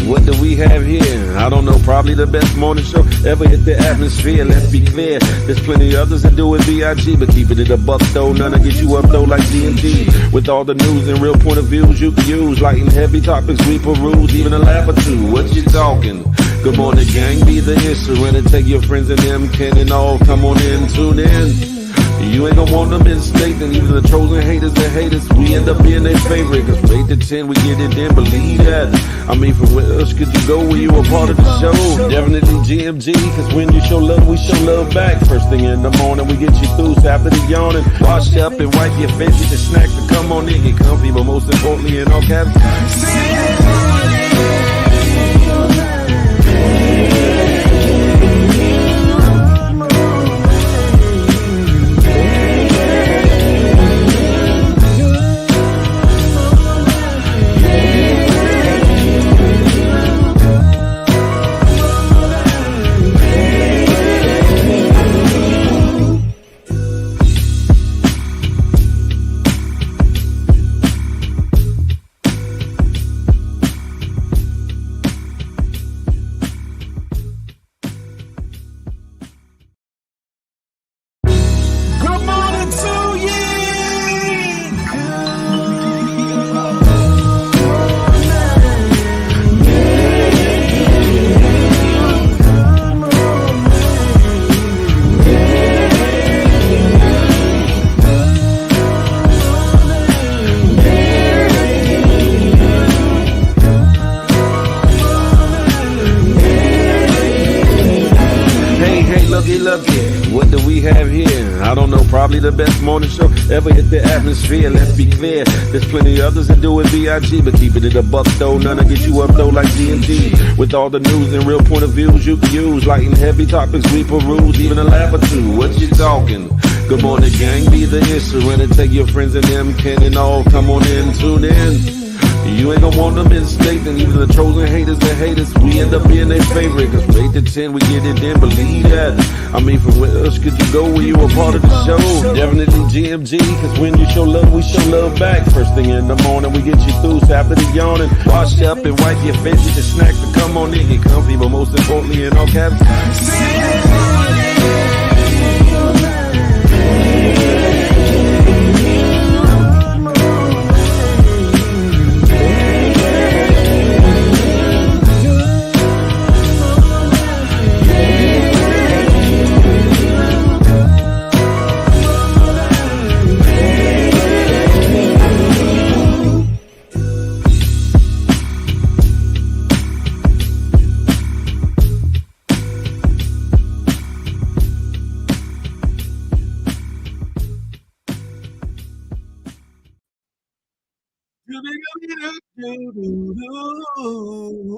What do we have here? I don't know, probably the best morning show ever hit the atmosphere. Let's be clear, there's plenty others that do it B.I.G., but keeping it a buck though, none to get you up though like D&D. With all the news and real point of views you can use, light and heavy topics we peruse, even a laugh or two. What you talking? Good morning, gang, be the issue, and take your friends and them, can and all, come on in, tune in. You ain't gonna want them in state, and even the trolls and haters that hate us, we end up being their favorite. Cause from 8 to 10, we get it in, believe that. I mean, from where else could you go when you a part of the show? Definitely GMG, cause when you show love, we show love back. First thing in the morning, we get you through, so after the yawning, wash up and wipe your face, get your snacks to come on in, get comfy, but most importantly, in all caps, what do we have here? I don't know, probably the best morning show ever hit the atmosphere. Let's be clear, there's plenty others that do it B.I.G., but keeping it a buck though, none to get you up though like D&D. With all the news and real point of views you can use, light and heavy topics we peruse, even a laugh or two. What you talking? Good morning, gang, be the issue, and take your friends and them, can and all, come on in, tune in. You ain't gonna want them in state, and even the trolls and haters that hate us, we end up being their favorite. Cause from 8 to 10, we get it in, believe that. I mean, from where else could you go when you a part of the show? Definitely GMG, cause when you show love, we show love back. First thing in the morning, we get you through, so after the yawning, wash up and wipe your face, get your snacks to come on in, get comfy, but most importantly, in all caps,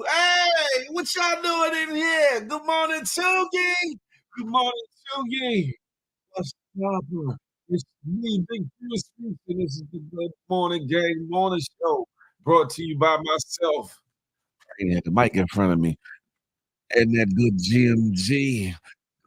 hey, what y'all doing in here? Good morning, Toogie. Good morning, Toogie. What's up? It's me, Big Chris, and this is the Good Morning Gang Morning Show, brought to you by myself, ain't had the mic in front of me. And that good GMG.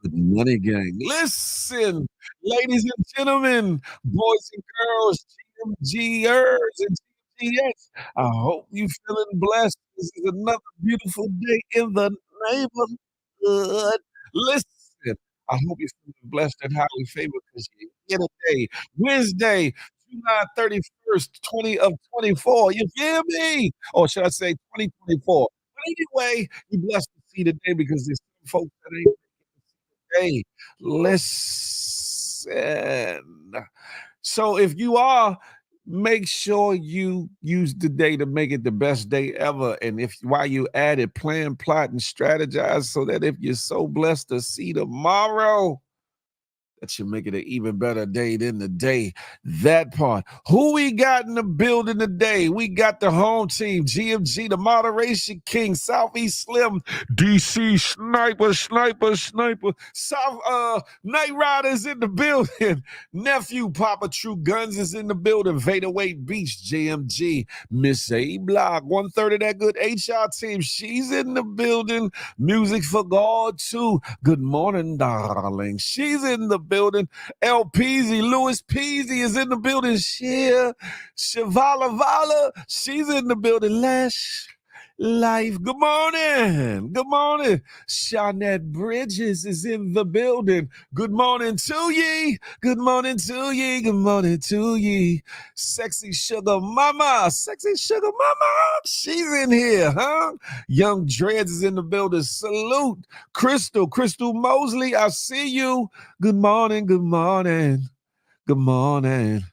Good money gang. Listen, ladies and gentlemen, boys and girls, GMGers and GMGs, I hope you feeling blessed. This is another beautiful day in the neighborhood. Listen, I hope you're feeling blessed and highly favored because you're here today, Wednesday, July 31st, 20 of 24. You feel me? Or should I say 2024? But anyway, you're blessed to see today because there's some folks that ain't. Hey, listen. So if you are, make sure you use the day to make it the best day ever. And if while you at it, plan, plot, and strategize so that if you're so blessed to see tomorrow, that should make it an even better day than the day. That part. Who we got in the building today? We got the home team, GMG, the moderation king, Southeast Slim, DC sniper. South Night Riders in the building. Nephew Papa True Guns is in the building. Vader Weight Beach, JMG. Miss A Block, 1/3 of that good HR team. She's in the building. Music for God too. Good morning, darling. She's in the building. L Peasy, Louis Peasy is in the building. Shavala Vala, she's in the building. Lash Life. Good morning. Good morning. Shawnette Bridges is in the building. Good morning to ye. Good morning to ye. Good morning to ye. Sexy Sugar Mama. Sexy Sugar Mama. She's in here, huh? Young Dreads is in the building. Salute. Crystal Mosley, I see you. Good morning. Good morning. Good morning.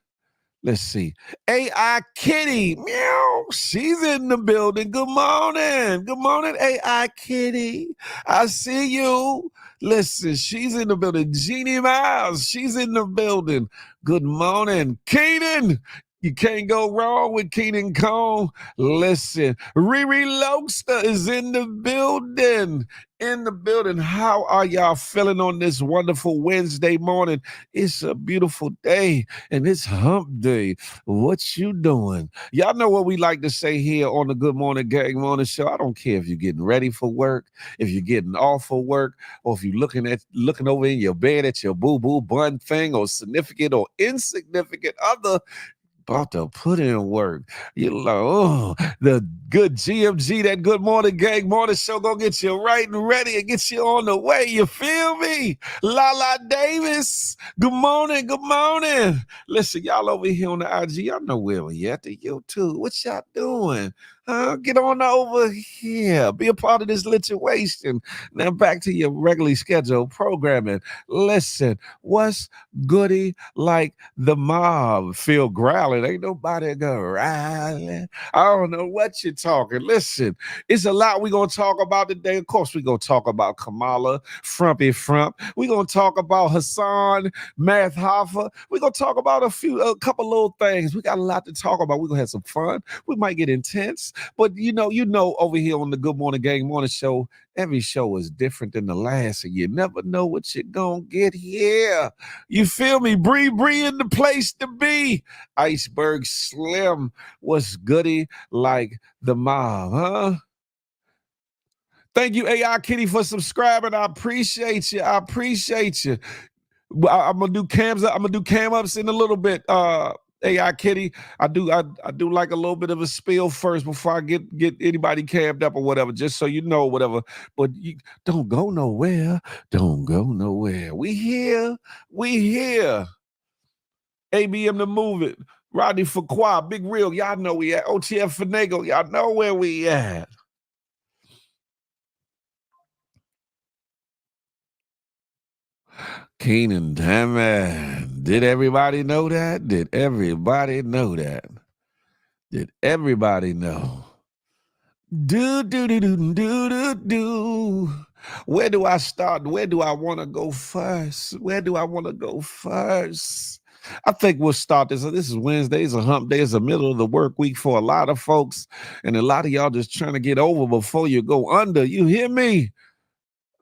Let's see. AI Kitty. Meow. She's in the building. Good morning. Good morning, AI Kitty. I see you. Listen, she's in the building. Jeannie Miles. She's in the building. Good morning. Keenan. You can't go wrong with Keenan Cone. Listen, Riri Lokester is in the building. In the building. How are y'all feeling on this wonderful Wednesday morning? It's a beautiful day and it's hump day. What you doing? Y'all know what we like to say here on the Good Morning Gang Morning Show. I don't care if you're getting ready for work, if you're getting off for work, or if you're looking over in your bed at your boo-boo bun thing or significant or insignificant other. About to put in work. You know, the good GMG, that Good Morning Gang Morning Show, gonna get you right and ready and get you on the way. You feel me? Lala Davis, good morning, good morning. Listen, y'all over here on the IG, y'all know where we at, the YouTube. What y'all doing? Get on over here. Be a part of this situation. Now back to your regularly scheduled programming. Listen, what's goody like the mob? Phil growling. Ain't nobody growling. I don't know what you're talking. Listen, it's a lot we're going to talk about today. Of course, we're going to talk about Kamala, Frumpy Frump. We're going to talk about Hassan, Math Hoffa. We're going to talk about a couple little things. We got a lot to talk about. We're going to have some fun. We might get intense. But you know, over here on the Good Morning Gang Morning Show, every show is different than the last, and you never know what you're gonna get here. You feel me? Bree in the place to be. Iceberg Slim, what's goody like the mob, huh? Thank you, AI Kitty, for subscribing. I appreciate you. I'm gonna do cams. I'm gonna do cam ups in a little bit. AI Kitty, I do like a little bit of a spiel first before I get anybody cammed up or whatever, just so you know, whatever. But you don't go nowhere. Don't go nowhere. We here. ABM to move it. Rodney Fuqua, Big Real, y'all know we at. OTF Finagle, y'all know where we at. Keenan, damn it. Did everybody know that? Did everybody know? Do. Where do I start? Where do I want to go first? I think we'll start this. This is Wednesday. It's a hump day. It's the middle of the work week for a lot of folks. And a lot of y'all just trying to get over before you go under. You hear me?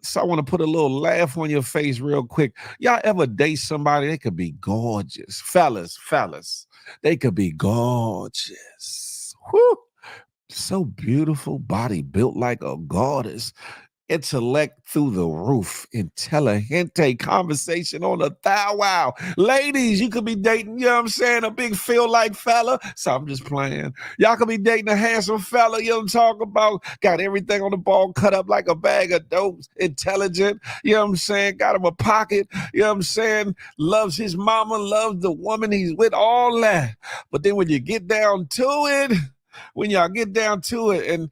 So I want to put a little laugh on your face real quick. Y'all ever date somebody? They could be gorgeous. Fellas. They could be gorgeous. Whew. So beautiful, body built like a goddess. Intellect through the roof, intelligente conversation on a thou wow. Ladies, you could be dating, you know what I'm saying, a big feel like fella. So I'm just playing. Y'all could be dating a handsome fella, you know what I'm talking about? Got everything on the ball cut up like a bag of dope, intelligent, you know what I'm saying? Got him a pocket, you know what I'm saying? Loves his mama, loves the woman he's with, all that. But then when you get down to it, when y'all get down to it, and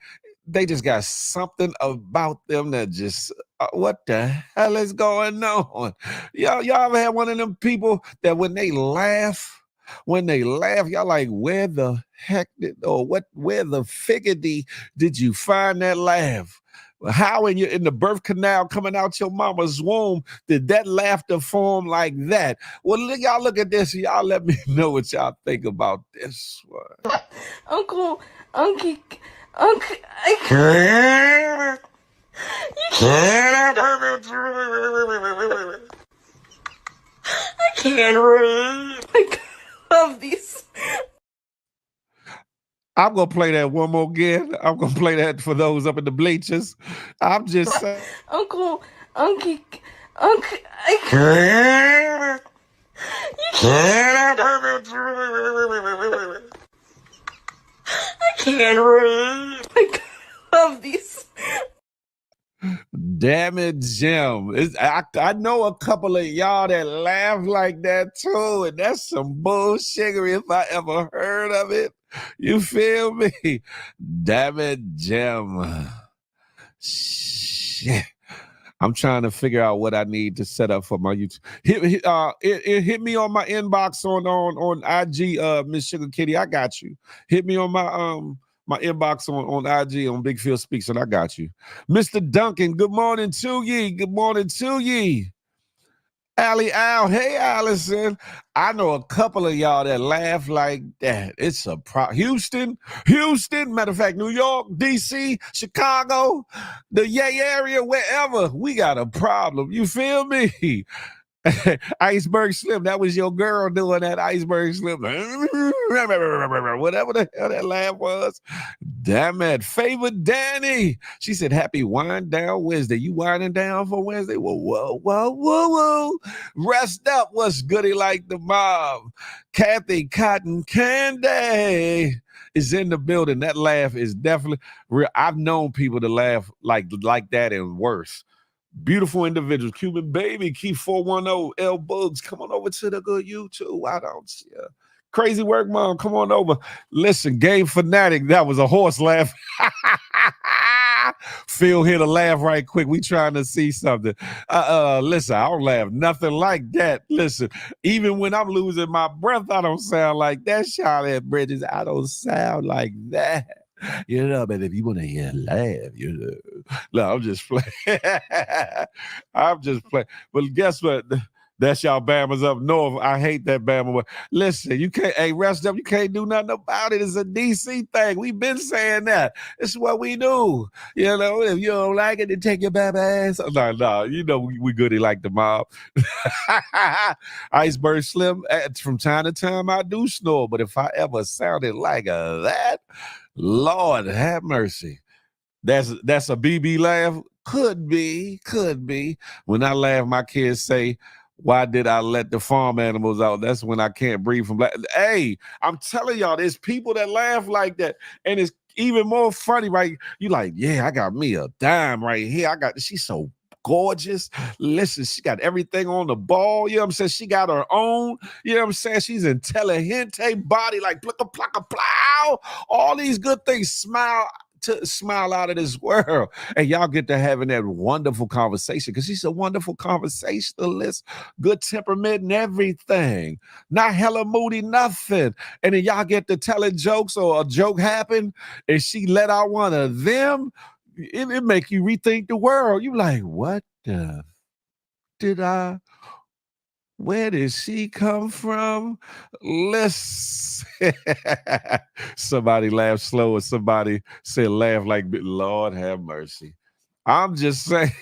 they just got something about them that just, what the hell is going on? Y'all ever had one of them people that when they laugh, y'all like, where the heck where the figgity did you find that laugh? How in the birth canal coming out your mama's womb did that laughter form like that? Well, y'all look at this. Y'all let me know what y'all think about this one. Uncle, I can't. I can't read. I love these. I'm going to play that one more again. I'm going to play that for those up in the bleachers. I'm just saying. Uncle, I can't. I can't read. I love these. Damn it, Jim. I know a couple of y'all that laugh like that too, and that's some bullshittery if I ever heard of it. You feel me? Damn it, Jim. Shit. I'm trying to figure out what I need to set up for my YouTube. Hit me on my inbox on IG, Miss Sugar Kitty. I got you. Hit me on my inbox on IG on Big Phil Speaks, and I got you. Mr. Duncan, good morning to ye. Good morning to ye. Allie Al, hey Allison. I know a couple of y'all that laugh like that. It's a Houston, matter of fact, New York, DC, Chicago, the Yay area, wherever. We got a problem. You feel me? Iceberg Slim, that was your girl doing that Iceberg Slim. Whatever the hell that laugh was. Damn it. Favorite Danny. She said, happy wind down Wednesday. You winding down for Wednesday? Whoa. Rest up. What's goody like the mob? Kathy Cotton Candy is in the building. That laugh is definitely real. I've known people to laugh like that and worse. Beautiful individuals. Cuban Baby, Key 410, L Bugs, come on over to the good YouTube. Why don't you? Crazy Work Mom, come on over. Listen, Game Fanatic, that was a horse laugh. Phil hit a laugh right quick. We trying to see something. Listen, I don't laugh nothing like that. Listen, even when I'm losing my breath, I don't sound like that. Charlotte Bridges, I don't sound like that. You know, but if you want to hear laugh, you know. No, I'm just playing. I'm just playing. But guess what? That's y'all Bama's up north. I hate that Bama. Listen, you can't, rest up. You can't do nothing about it. It's a DC thing. We've been saying that. It's what we do. You know, if you don't like it, then take your Bama ass. No, you know, we goody like the mob. Iceberg Slim, from time to time, I do snore. But if I ever sounded like that, Lord have mercy. That's a BB laugh. Could be. When I laugh, my kids say, why did I let the farm animals out? That's when I can't breathe from Hey, I'm telling y'all, there's people that laugh like that. And it's even more funny, right? You like, yeah, I got me a dime right here. She's so gorgeous. Listen, she got everything on the ball. You know what I'm saying? She got her own. You know what I'm saying? She's intelligente body, like plaka plaka plow. All these good things. Smile out of this world, and y'all get to having that wonderful conversation because she's a wonderful conversationalist, good temperament and everything, not hella moody, nothing. And then y'all get to telling jokes or a joke happened and she let out one of them. It make you rethink the world. You like, what the where did she come from? Listen. Somebody laughed slow and somebody said laugh like, Lord have mercy. I'm just saying,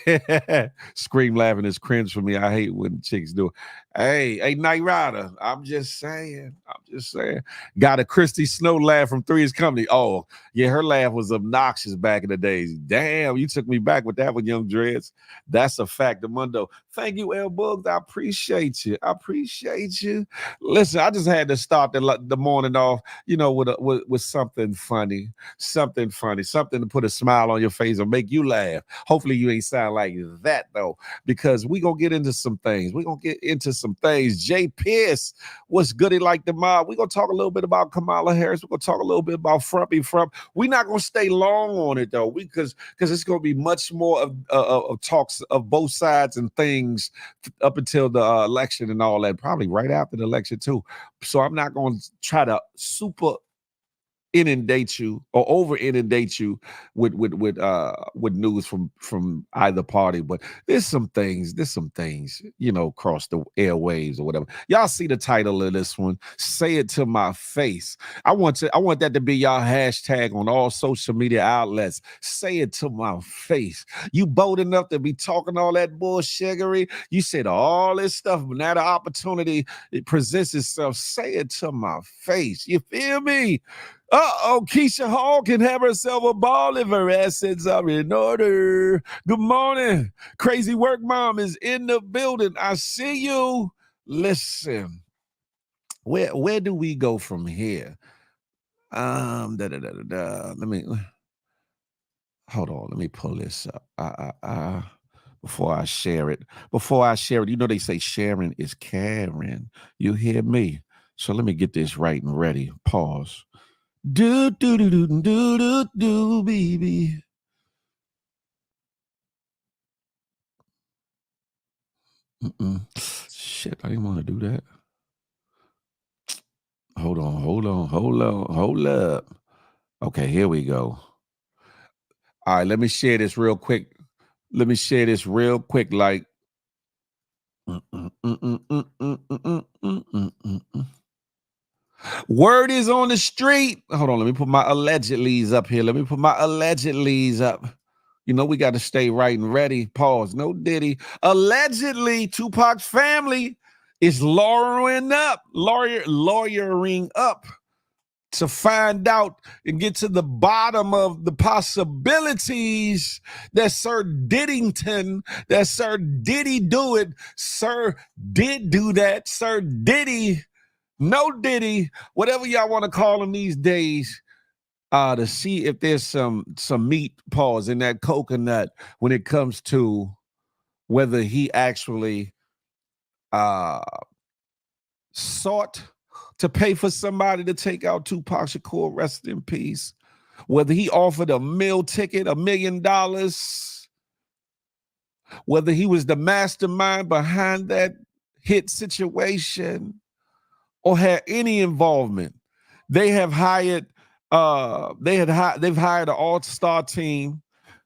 scream laughing is cringe for me. I hate when chicks do it. Hey, Night Rider. I'm just saying. Got a Christy Snow laugh from Three's Company. Oh, yeah, her laugh was obnoxious back in the days. Damn, you took me back with that one, Young Dreads. That's a fact, Amundo. Thank you, L Bugs. I appreciate you. Listen, I just had to start the morning off, with something funny, something to put a smile on your face or make you laugh. Hopefully you ain't sound like that, though, because we gonna get into some things. Jay Pierce, what's goody like the mob? We're gonna talk a little bit about Kamala Harris. We're gonna talk a little bit about Frumpy Frump. We're not gonna stay long on it though, because it's gonna be much more of talks of both sides and things up until the election and all that, probably right after the election too. So I'm not gonna try to super inundate you or over inundate you with news from either party, but there's some things across the airwaves or whatever. Y'all see the title of this one? Say it to my face. I want that to be y'all hashtag on all social media outlets. Say it to my face. You bold enough to be talking all that bullshiggery. You said all this stuff, but now the opportunity it presents itself. Say it to my face. You feel me? Keisha Hall can have herself a ball if her assets are in order. Good morning. Crazy Work Mom is in the building. I see you. Listen, where do we go from here? Let me hold on. Let me pull this up. Before I share it, you know they say sharing is caring. You hear me? So let me get this right and ready. Pause. Do, baby. Shit, I didn't want to do that. Hold up. Okay, here we go. All right, let me share this real quick. Like, word is on the street. Hold on, let me put my allegedlys up here. We got to stay right and ready. Pause. No Diddy. Allegedly, Tupac's family is lawyering up to find out and get to the bottom of the possibilities that Sir Diddy do it. Sir did do that. Sir Diddy, no Diddy, whatever y'all want to call him these days. To see if there's some meat pause in that coconut when it comes to whether he actually sought to pay for somebody to take out Tupac Shakur, rest in peace, whether he offered a meal ticket, $1 million, whether he was the mastermind behind that hit situation or had any involvement. They have hired they've hired an all-star team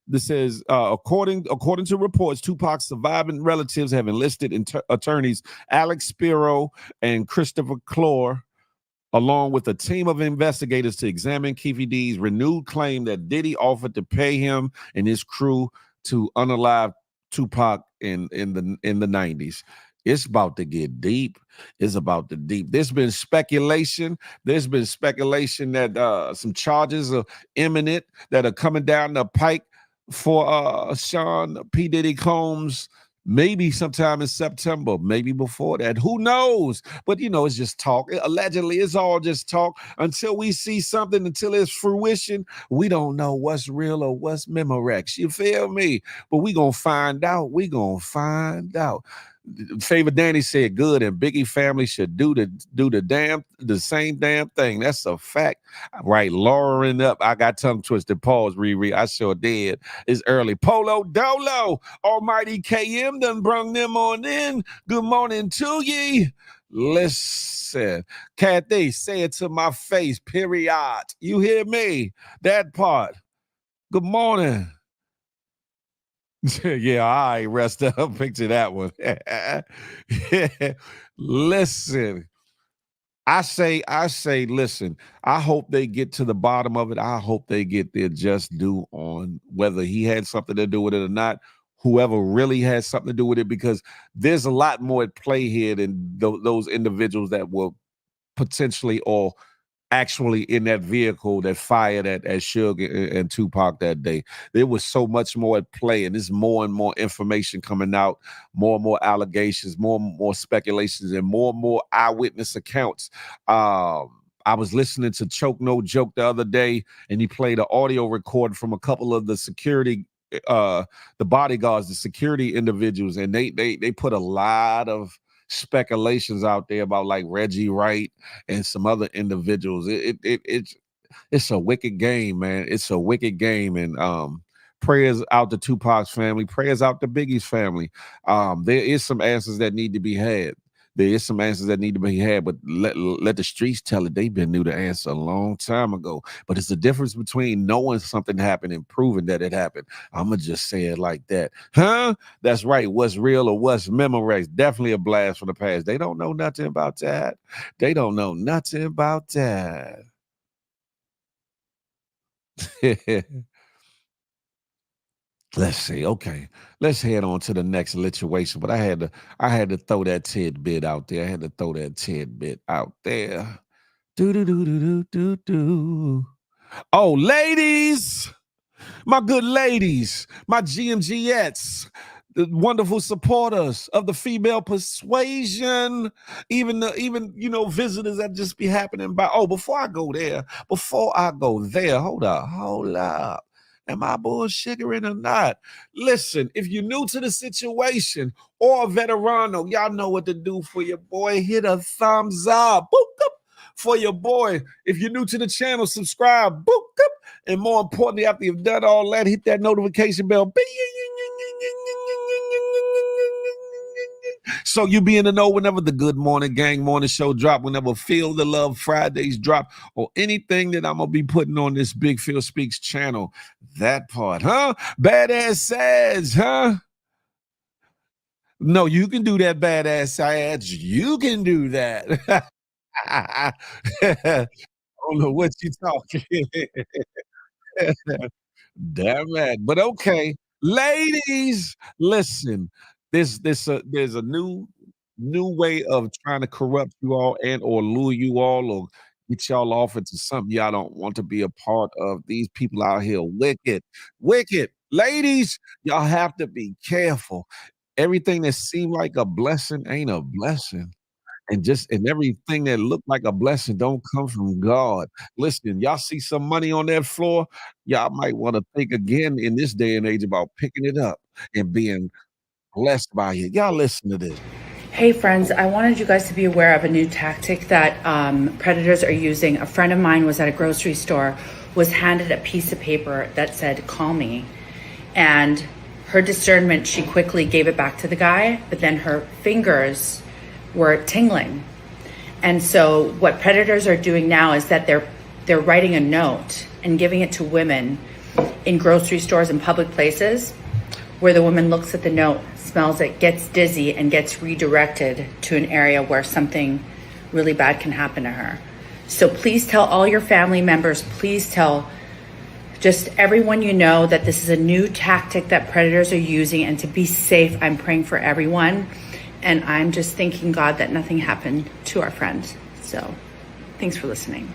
that says, according to reports, Tupac's surviving relatives have enlisted attorneys Alex Spiro and Christopher Clore, along with a team of investigators to examine Keefe D's renewed claim that Diddy offered to pay him and his crew to unalive Tupac in the 90s. It's about to get deep. There's been speculation that some charges are imminent that are coming down the pike for Sean P. Diddy Combs, maybe sometime in September, maybe before that. Who knows? But, it's just talk. Allegedly, it's all just talk. Until we see something, until it's fruition, we don't know what's real or what's Memorex. You feel me? But we going to find out. Favor Danny said good, and Biggie family should do the same damn thing. That's a fact. Right, lawyering up. I got tongue twisted. Pause, Riri. I sure did. It's early. Polo Dolo, Almighty KM done brung them on in. Good morning to ye. Listen, Kathy, say it to my face, period. You hear me? That part. Good morning. Yeah, I rest up. Picture that one. Listen, I say, listen, I hope they get to the bottom of it. I hope they get their just due on whether he had something to do with it or not. whoever really has something to do with it, because there's a lot more at play here than those individuals that were potentially or actually in that vehicle that fired at Suge and Tupac that day. There was so much more at play, and there's more and more information coming out, more and more allegations, more and more speculations, and more eyewitness accounts. I was listening to Choke No Joke the other day, and he played an audio record from a couple of the security the bodyguards, the security individuals, and they put a lot of speculations out there about like Reggie Wright and some other individuals. It's a wicked game, man. It's a wicked game, and prayers out to Tupac's family, prayers out to Biggie's family. There is some answers that need to be had. There is some answers that need to be had, but let the streets tell it. They've been knew the answer a long time ago. But it's the difference between knowing something happened and proving that it happened. I'm gonna just say it like that. Huh? That's right. What's real or what's memorized? Definitely a blast from the past. They don't know nothing about that. They don't know nothing about that. Let's see. Okay, let's head on to the next situation. But I had to throw that tidbit out there. I had to throw that tidbit out there. Do do do do do do do. Oh, ladies, my good ladies, my GMGettes, the wonderful supporters of the female persuasion, even visitors that just be happening by. Oh, before I go there, hold up. Am I bullshiggering or not? Listen, if you're new to the situation or a veterano, y'all know what to do for your boy. Hit a thumbs up. Boop, up for your boy. If you're new to the channel, subscribe. Boop, up. And more importantly, after you've done all that, hit that notification bell. So you be in the know whenever the Good Morning Gang morning show drop, whenever Feel the Love Fridays drop, or anything that I'm going to be putting on this Big Phil Speaks channel. That part, huh? Badass says, huh? No, you can do that, badass ads. You can do that. I don't know what you're talking. Damn it. But okay, ladies, listen. There's a new way of trying to corrupt you all and or lure you all or get y'all off into something y'all don't want to be a part of. These people out here wicked, wicked. Ladies, y'all have to be careful. Everything that seemed like a blessing ain't a blessing. And everything that looked like a blessing don't come from God. Listen, y'all see some money on that floor, y'all might want to think again in this day and age about picking it up and being blessed by it. Y'all listen to this. Hey friends, I wanted you guys to be aware of a new tactic that predators are using. A friend of mine was at a grocery store, was handed a piece of paper that said, "Call me." And her discernment, she quickly gave it back to the guy, but then her fingers were tingling. And so what predators are doing now is that they're writing a note and giving it to women in grocery stores and public places, where the woman looks at the note, smells it, gets dizzy, and gets redirected to an area where something really bad can happen to her. So please tell all your family members, please tell just everyone you know that this is a new tactic that predators are using, and to be safe, I'm praying for everyone. And I'm just thanking God that nothing happened to our friend. So thanks for listening.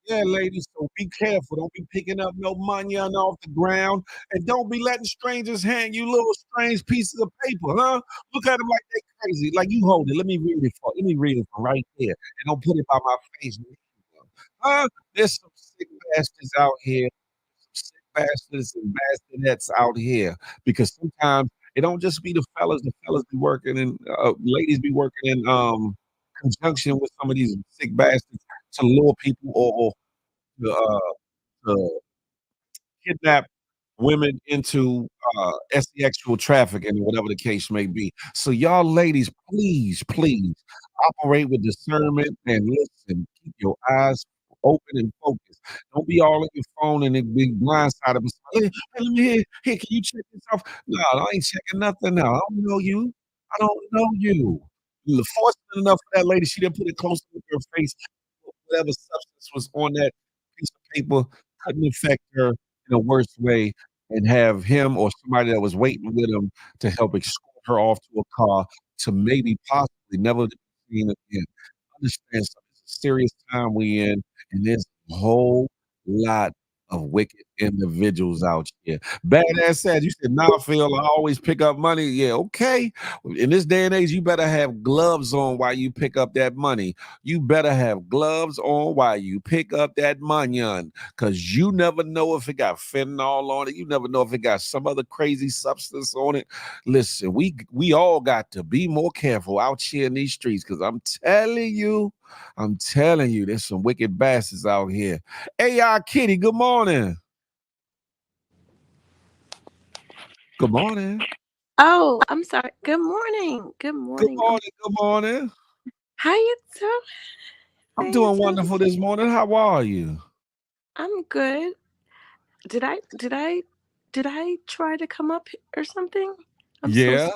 Yeah, ladies, so be careful. Don't be picking up no money on off the ground. And don't be letting strangers hand you little strange pieces of paper, huh? Look at them like they crazy. Like, you hold it. Let me read it from right there. And don't put it by my face. Huh? There's some sick bastards out here. Some sick bastards and basterdettes out here. Because sometimes it don't just be the fellas. The fellas be working in, ladies be working in conjunction with some of these sick bastards to lure people or to kidnap women into sexual trafficking or whatever the case may be. So y'all ladies, please operate with discernment and listen. Keep your eyes open and focused. Don't be all in your phone and it be blindsided. Hey, let me here, can you check this off? No, I ain't checking nothing now. I don't know you. I don't know you. Fortunate enough for that lady, she didn't put it close to her face. Whatever substance was on that piece of paper couldn't affect her in a worse way and have him or somebody that was waiting with him to help escort her off to a car to maybe possibly never be seen again. Understand something, it's a serious time we in, and there's a whole lot of wicked individuals out here. Badass said, you said, "Nah, Phil, I always pick up money." Yeah, okay. In this day and age, you better have gloves on while you pick up that money. You better have gloves on while you pick up that money, because you never know if it got fentanyl on it. You never know if it got some other crazy substance on it. Listen, we all got to be more careful out here in these streets, because I'm telling you, there's some wicked bastards out here. AI Kitty, good morning. Good morning. Oh, I'm sorry. Good morning. Good Good morning. morning. Good morning. How you doing? I'm doing wonderful this morning. How are you? I'm good. Did I try to come up or something? I'm so Yeah.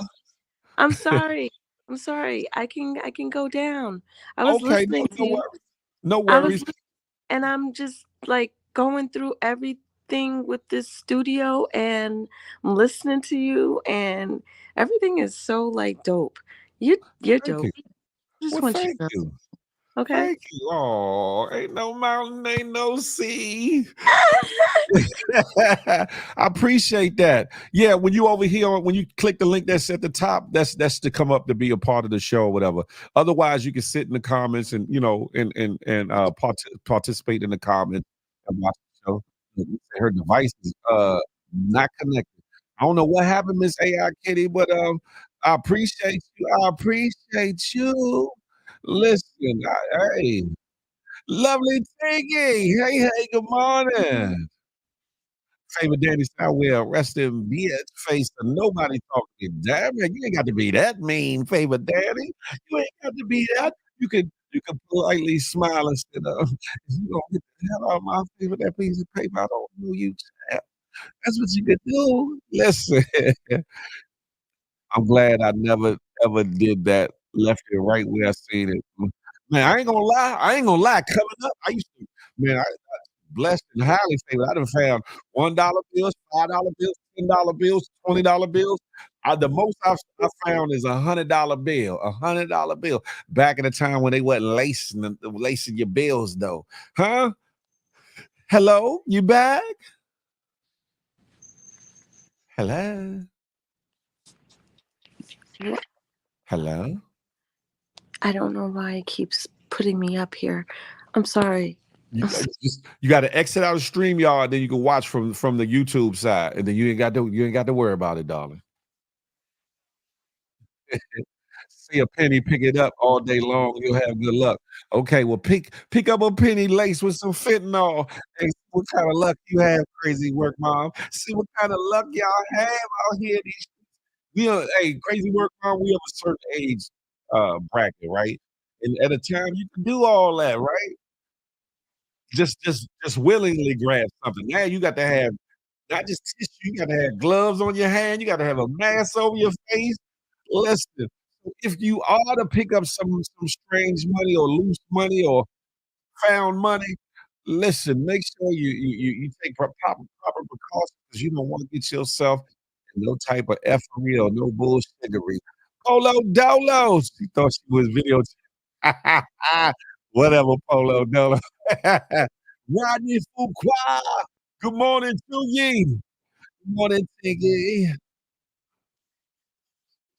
I'm sorry. I'm sorry. I can go down. I was Okay. listening to No you. worries. No I was worries. and I'm just like going through everything with this studio and I'm listening to you and everything is so like dope. You're Thank dope. you. I just Well, want you thank to you. know. Okay? Thank you. Oh, ain't no mountain, ain't no sea. I appreciate that. Yeah, when you over here, when you click the link that's at the top, that's to come up to be a part of the show or whatever. Otherwise, you can sit in the comments and participate in the comments and watch the show. Her device is not connected. I don't know what happened, Miss AI Kitty, but I appreciate you. I appreciate you. Listen, hey, lovely Tiggy. Hey, good morning. Favorite Danny Style, rest in bitch face to nobody talking to you. Damn it, you ain't got to be that mean, favorite daddy. You ain't got to be that. You could politely smile instead of you gonna get the hell out of my favorite that piece of paper. I don't know you. Chap. That's what you could do. Listen, I'm glad I never ever did that left it right where I seen it. Man, I ain't gonna lie. Coming up, I used to man, blessed and highly favored. I done found $1 bills, $5 bills, $10 bills, $20 bills. The most I found is $100 bill, $100 bill. Back in the time when they wasn't lacing your bills though, huh? Hello, you back? Hello, hello. I don't know why it keeps putting me up here. I'm sorry. You got to exit out of StreamYard, then you can watch from the YouTube side, and then you ain't got to worry about it, darling. See a penny, pick it up all day long. You'll have good luck. Okay, well, pick up a penny lace with some fentanyl. And see what kind of luck you have, crazy work mom. See what kind of luck y'all have out here. Hey, crazy work mom. We have a certain age bracket, right? And at a time you can do all that, right? Just willingly grab something. Now you got to have not just tissue. You got to have gloves on your hand. You got to have a mask over your face. Listen, if you are to pick up some strange money or loose money or found money, listen, make sure you take proper precautions because you don't want to get yourself in no type of effery or no bullshittery. Polo Dolo. She thought she was video. Whatever, Polo Dolo. Rodney Fuqua. Good morning to ye. Good morning, Tiggy.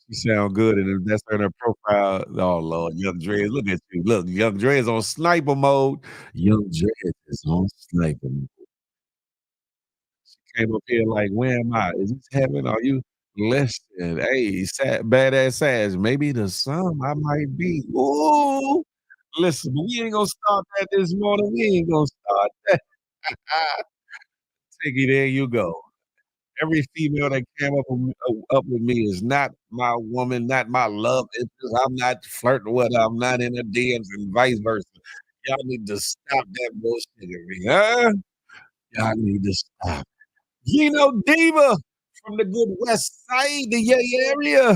She sound good, and if that's in her profile. Oh Lord, Young Dreads, look at you. Look, Young Dreads on sniper mode. Young Dreads is on sniper mode. Came up here like, where am I? Is this heaven? Are you listen? Hey, badass says maybe the sun I might be. Ooh, listen, but we ain't gonna start that this morning. We ain't gonna start that. Tiggy, there you go. Every female that came up with me is not my woman, not my love interest. I'm not flirting with her. I'm not in her DMs and vice versa. Y'all need to stop that bullshittery, huh? Y'all need to stop. Diva from the good west side, the Yay area.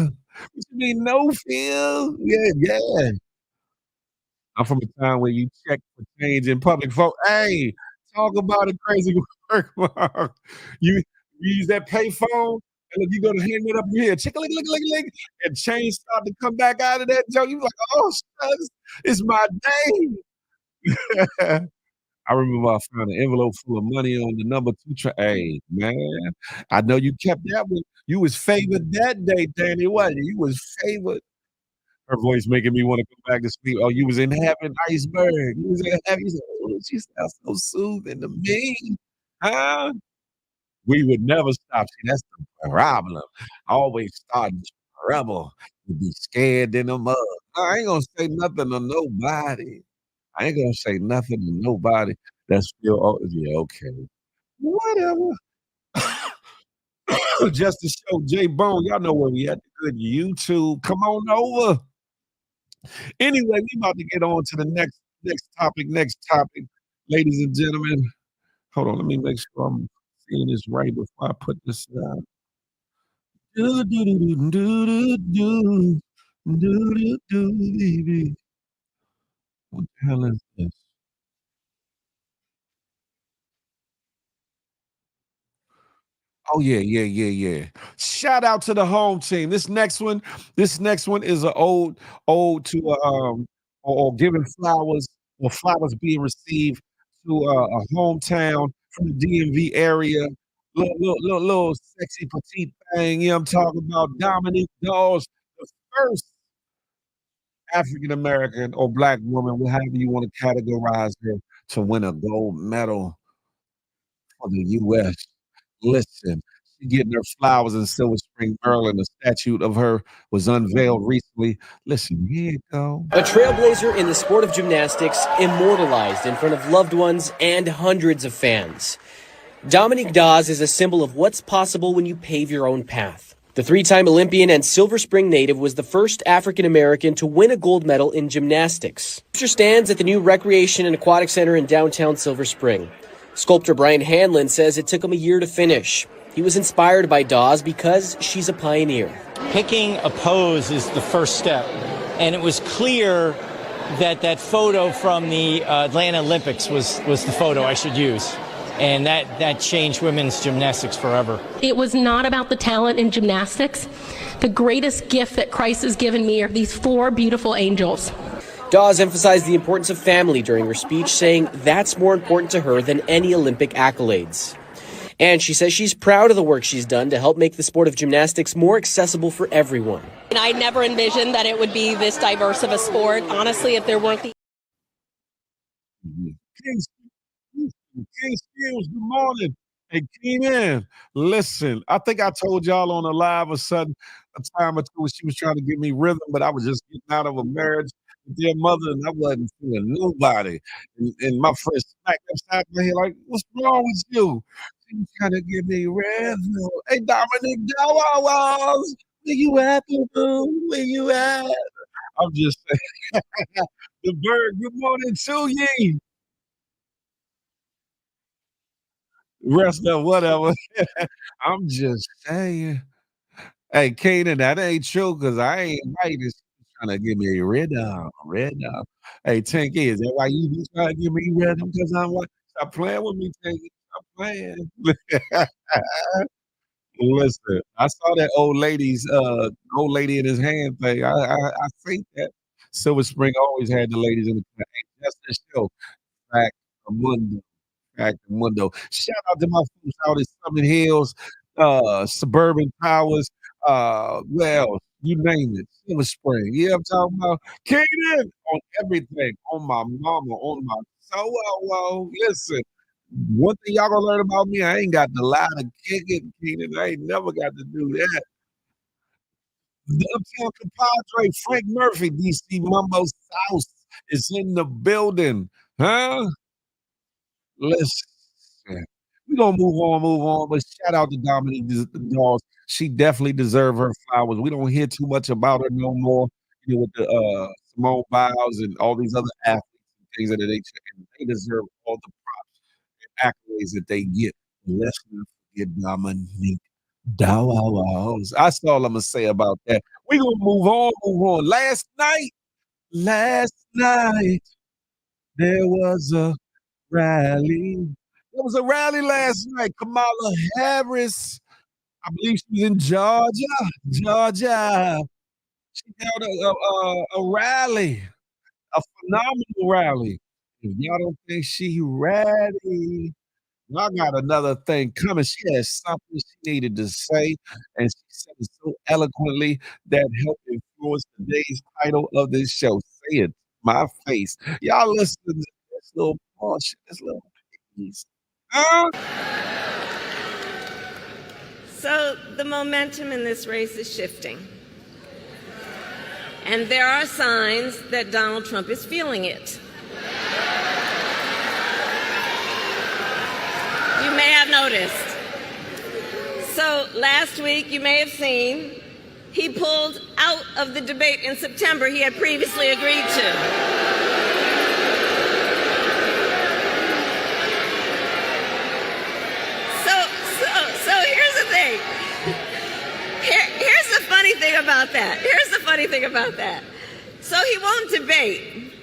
What you mean, no feel? Yeah, yeah. I'm from a town where you check for change in public. Hey, talk about a crazy work. You You use that payphone, and look, you go to hang it up in your head, chick-a-lick-a-lick-a-lick, and change start to come back out of that joke. You like, oh, shucks, it's my day. I remember I found an envelope full of money on the number 2 Hey, man, I know you kept that one. You was favored that day, Danny, wasn't you? You was favored. Her voice making me wanna go back to sleep. "Oh, you was in heaven, iceberg. You was in heaven." You said, "Oh, she sounds so soothing to me." Huh? We would never stop. See, that's the problem. Always starting trouble. You be scared in the mud. I ain't gonna say nothing to nobody. I ain't gonna say nothing to nobody that's still yeah, okay. Whatever. Just to show J Bone, y'all know where we at, the good YouTube. Come on over. Anyway, we about to get on to the next topic, ladies and gentlemen. Hold on, let me make sure I'm seeing this right before I put this down. Do, do, do, do, do, do, do, do, do, baby. What the hell is this? Oh yeah, yeah, yeah, yeah. Shout out to the home team. This next one is an ode to or giving flowers or flowers being received to a hometown from the DMV area. Little sexy petite thing. Yeah, I'm talking about Dominique Dawes, the first African American or black woman, however you want to categorize her, to win a gold medal for the US. Listen, she getting her flowers in Silver Spring, Maryland. A statue of her was unveiled recently. Listen, here you go. A trailblazer in the sport of gymnastics, immortalized in front of loved ones and hundreds of fans. Dominique Dawes is a symbol of what's possible when you pave your own path. The three-time Olympian and Silver Spring native was the first African American to win a gold medal in gymnastics. The picture stands at the new Recreation and Aquatic Center in downtown Silver Spring. Sculptor Brian Hanlon says it took him a year to finish. He was inspired by Dawes because she's a pioneer. Picking a pose is the first step, and it was clear that that photo from the Atlanta Olympics was the photo I should use. And that changed women's gymnastics forever. It was not about the talent in gymnastics. The greatest gift that Christ has given me are these 4 beautiful angels. Dawes emphasized the importance of family during her speech, saying that's more important to her than any Olympic accolades. And she says she's proud of the work she's done to help make the sport of gymnastics more accessible for everyone. And I never envisioned that it would be this diverse of a sport. Honestly, if there weren't the King Skills, good morning. Hey, Keenan, listen, I think I told y'all on a live or something a time or two when she was trying to give me rhythm, but I was just getting out of a marriage with their mother and I wasn't feeling nobody. And my friend smacked upside my head like, what's wrong with you? She was trying to give me rhythm. Hey, Dominic Dawes, where you at, boo? Where you at? I'm just saying. The bird, good morning to ye. Rest of whatever. I'm just saying. Hey, Kanan, that ain't true because I ain't right. It's trying to give me a rhythm. Hey, Tinky, is that why you be trying to give me rhythm? Because I'm white. Stop playing with me, Tinky. Stop playing. Listen, I saw that old lady in his hand thing. I think that Silver Spring always had the ladies in the back. That's the show. Back a Monday. Back to Mundo. Shout out to my folks out in Summit Hills, Suburban Towers, well, you name it. Silver Spring. Yeah, I'm talking about Keenan on everything. On my mama, on my so listen. One thing y'all gonna learn about me, I ain't got the lie to kick it, Keenan. I ain't never got to do that. The uptown compadre, Frank Murphy, DC Mumbo South is in the building. Huh? Listen, we gonna move on. But shout out to Dominique Dawes. She definitely deserve her flowers. We don't hear too much about her no more. You know, with the Simone Biles and all these other athletes and things of that nature, and they deserve all the props and accolades that they get. Let's not forget Dominique Dawes. That's all I'm gonna say about that. We gonna move on. Last night there was a rally. There was a rally last night. Kamala Harris, I believe she was in Georgia. Georgia. She held a rally, a phenomenal rally. If y'all don't think she ready, I got another thing coming. She had something she needed to say, and she said it so eloquently that helped influence today's title of this show. Say it to my face. Y'all listen to this little bullshit, this little piece. Huh? So the momentum in this race is shifting. And there are signs that Donald Trump is feeling it. You may have noticed. So last week, you may have seen, he pulled out of the debate in September he had previously agreed to. So here's the thing. Here's the funny thing about that. So he won't debate,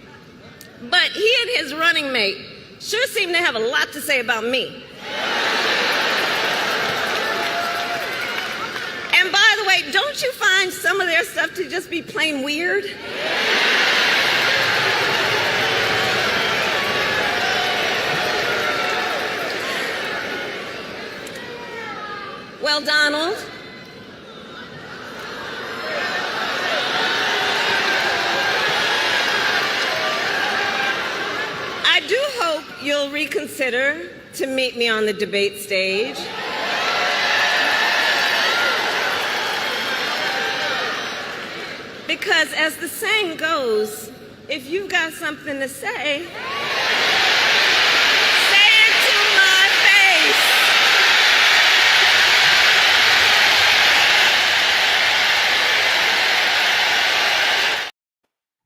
but he and his running mate sure seem to have a lot to say about me. And by the way, don't you find some of their stuff to just be plain weird? Well, Donald, I do hope you'll reconsider to meet me on the debate stage. Because as the saying goes, if you've got something to say, say it to my face.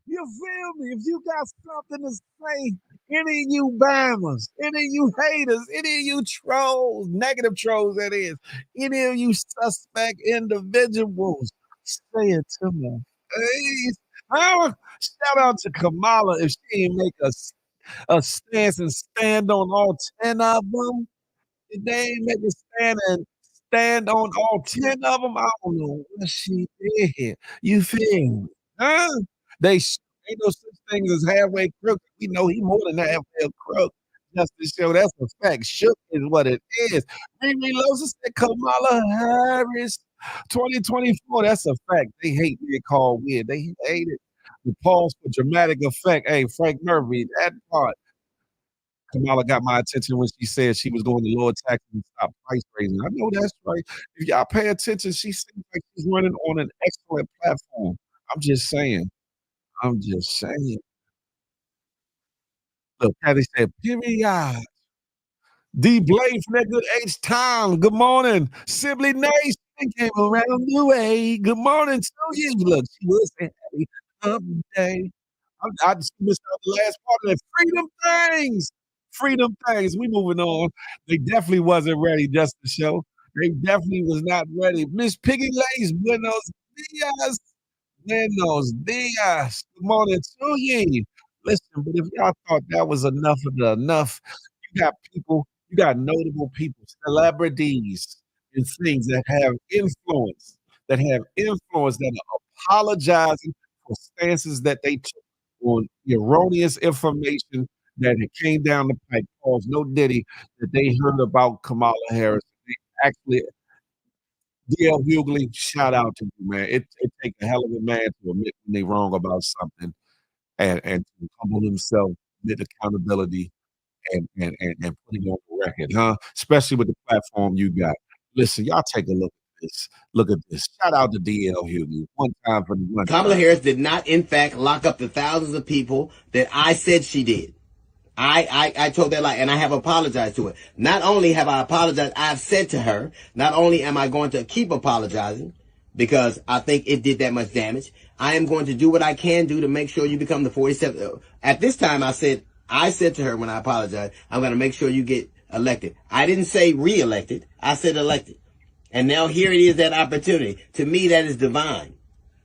You feel me? If you got something to say, any of you bammers, any of you haters, any of you trolls, negative trolls that is, any of you suspect individuals, say it to me. Hey, shout out to Kamala if she didn't make a stance and stand on all 10 of them. If they ain't make a stand on all 10 of them, I don't know what she did. You feel me? Huh? Ain't no such thing as halfway crook. We know he more than halfway crook. Just to show that's a fact. Shook is what it is. Amy Loza said Kamala Harris 2024. That's a fact. They hate being called weird. They hate it. The pause for dramatic effect. Hey, Frank Murphy, that part. Kamala got my attention when she said she was going to lower taxes and stop price raising. I know that's right. If y'all pay attention, she seems like she's running on an excellent platform. I'm just saying. Look, Patty said, period. D. Blade from that good H-Town. Good morning. Sibley Nation came around the way. Good morning to you. Look, she was happy day. I just missed out the last part of that. Freedom things. We moving on. They definitely wasn't ready just to show. They definitely was not ready. Miss Piggy Lace, buenos dias. Buenos dias. Good morning to you. Listen, but if y'all thought that was enough of the enough, you got notable people, celebrities, and things that have influence, that are apologizing for stances that they took on erroneous information that it came down the pipe. Pause, no diddy, that they heard about Kamala Harris. They actually, DL Hughley, shout out to you, man. It takes a hell of a man to admit when they're wrong about something and to humble himself, admit accountability, and putting on the record, huh? Especially with the platform you got. Listen, y'all take a look at this. Look at this. Shout out to DL Hughley. One time for the one. Kamala Harris did not, in fact, lock up the thousands of people that I said she did. I told that lie, and I have apologized to her. Not only have I apologized, I've said to her, not only am I going to keep apologizing, because I think it did that much damage, I am going to do what I can do to make sure you become the 47th. At this time, I said to her when I apologized, I'm going to make sure you get elected. I didn't say re-elected. I said elected. And now here it is, that opportunity. To me, that is divine.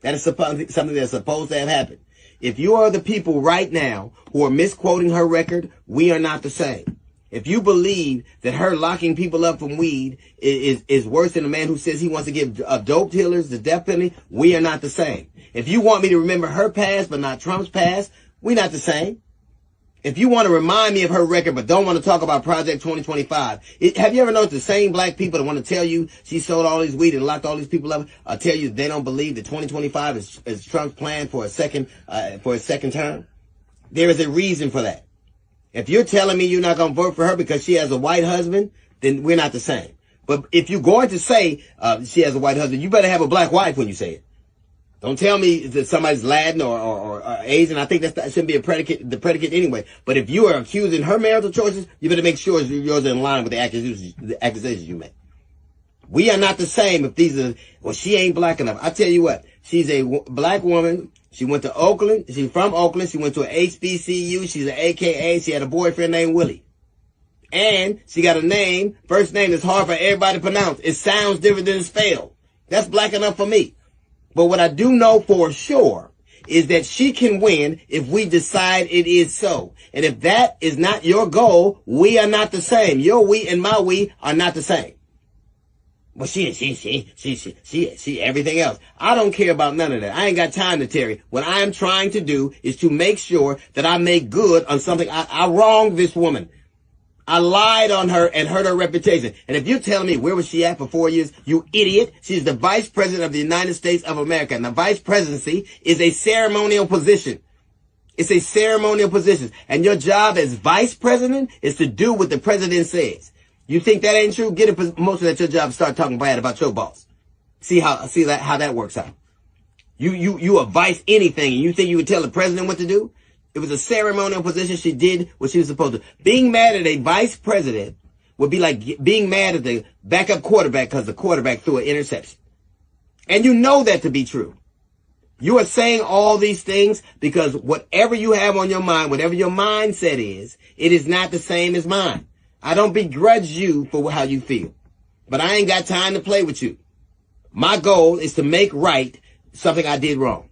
That is something that's supposed to have happened. If you are the people right now who are misquoting her record, we are not the same. If you believe that her locking people up from weed is worse than a man who says he wants to give dope dealers the death penalty, we are not the same. If you want me to remember her past but not Trump's past, we're not the same. If you want to remind me of her record but don't want to talk about Project 2025, have you ever noticed the same black people that want to tell you she sold all these weed and locked all these people up, tell you they don't believe that 2025 is Trump's plan for a second term? There is a reason for that. If you're telling me you're not going to vote for her because she has a white husband, then we're not the same. But if you're going to say she has a white husband, you better have a black wife when you say it. Don't tell me that somebody's Latin or Asian. I think that shouldn't be the predicate anyway. But if you are accusing her marital choices, you better make sure yours are in line with the accusations you make. We are not the same if these are, well, she ain't black enough. I tell you what, she's a black woman. She went to Oakland. She's from Oakland. She went to an HBCU. She's an AKA. She had a boyfriend named Willie. And she got a name, first name that's hard for everybody to pronounce. It sounds different than it's spelled. That's black enough for me. But what I do know for sure is that she can win if we decide it is so. And if that is not your goal, we are not the same. Your we and my we are not the same. But she, everything else. I don't care about none of that. I ain't got time to Terry. What I am trying to do is to make sure that I make good on something. I wronged this woman. I lied on her and hurt her reputation. And if you're telling me where was she at for 4 years, you idiot. She's the vice president of the United States of America. And the vice presidency is a ceremonial position. It's a ceremonial position. And your job as vice president is to do what the president says. You think that ain't true? Get a promotion at your job and start talking bad about your boss. See how that works out. You advise anything and you think you would tell the president what to do? It was a ceremonial position. She did what she was supposed to. Being mad at a vice president would be like being mad at the backup quarterback because the quarterback threw an interception. And you know that to be true. You are saying all these things because whatever you have on your mind, whatever your mindset is, it is not the same as mine. I don't begrudge you for how you feel, but I ain't got time to play with you. My goal is to make right something I did wrong.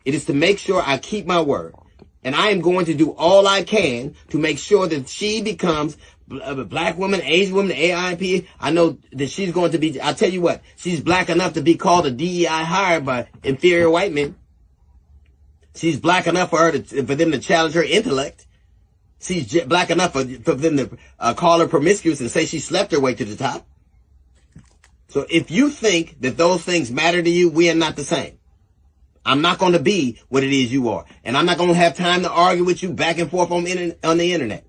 It is to make sure I keep my word. And I am going to do all I can to make sure that she becomes a black woman, Asian woman, AIP. I know that she's going to be, I'll tell you what, she's black enough to be called a DEI hire by inferior white men. She's black enough for them to challenge her intellect. She's black enough for them to call her promiscuous and say she slept her way to the top. So if you think that those things matter to you, we are not the same. I'm not going to be what it is you are. And I'm not going to have time to argue with you back and forth on the internet.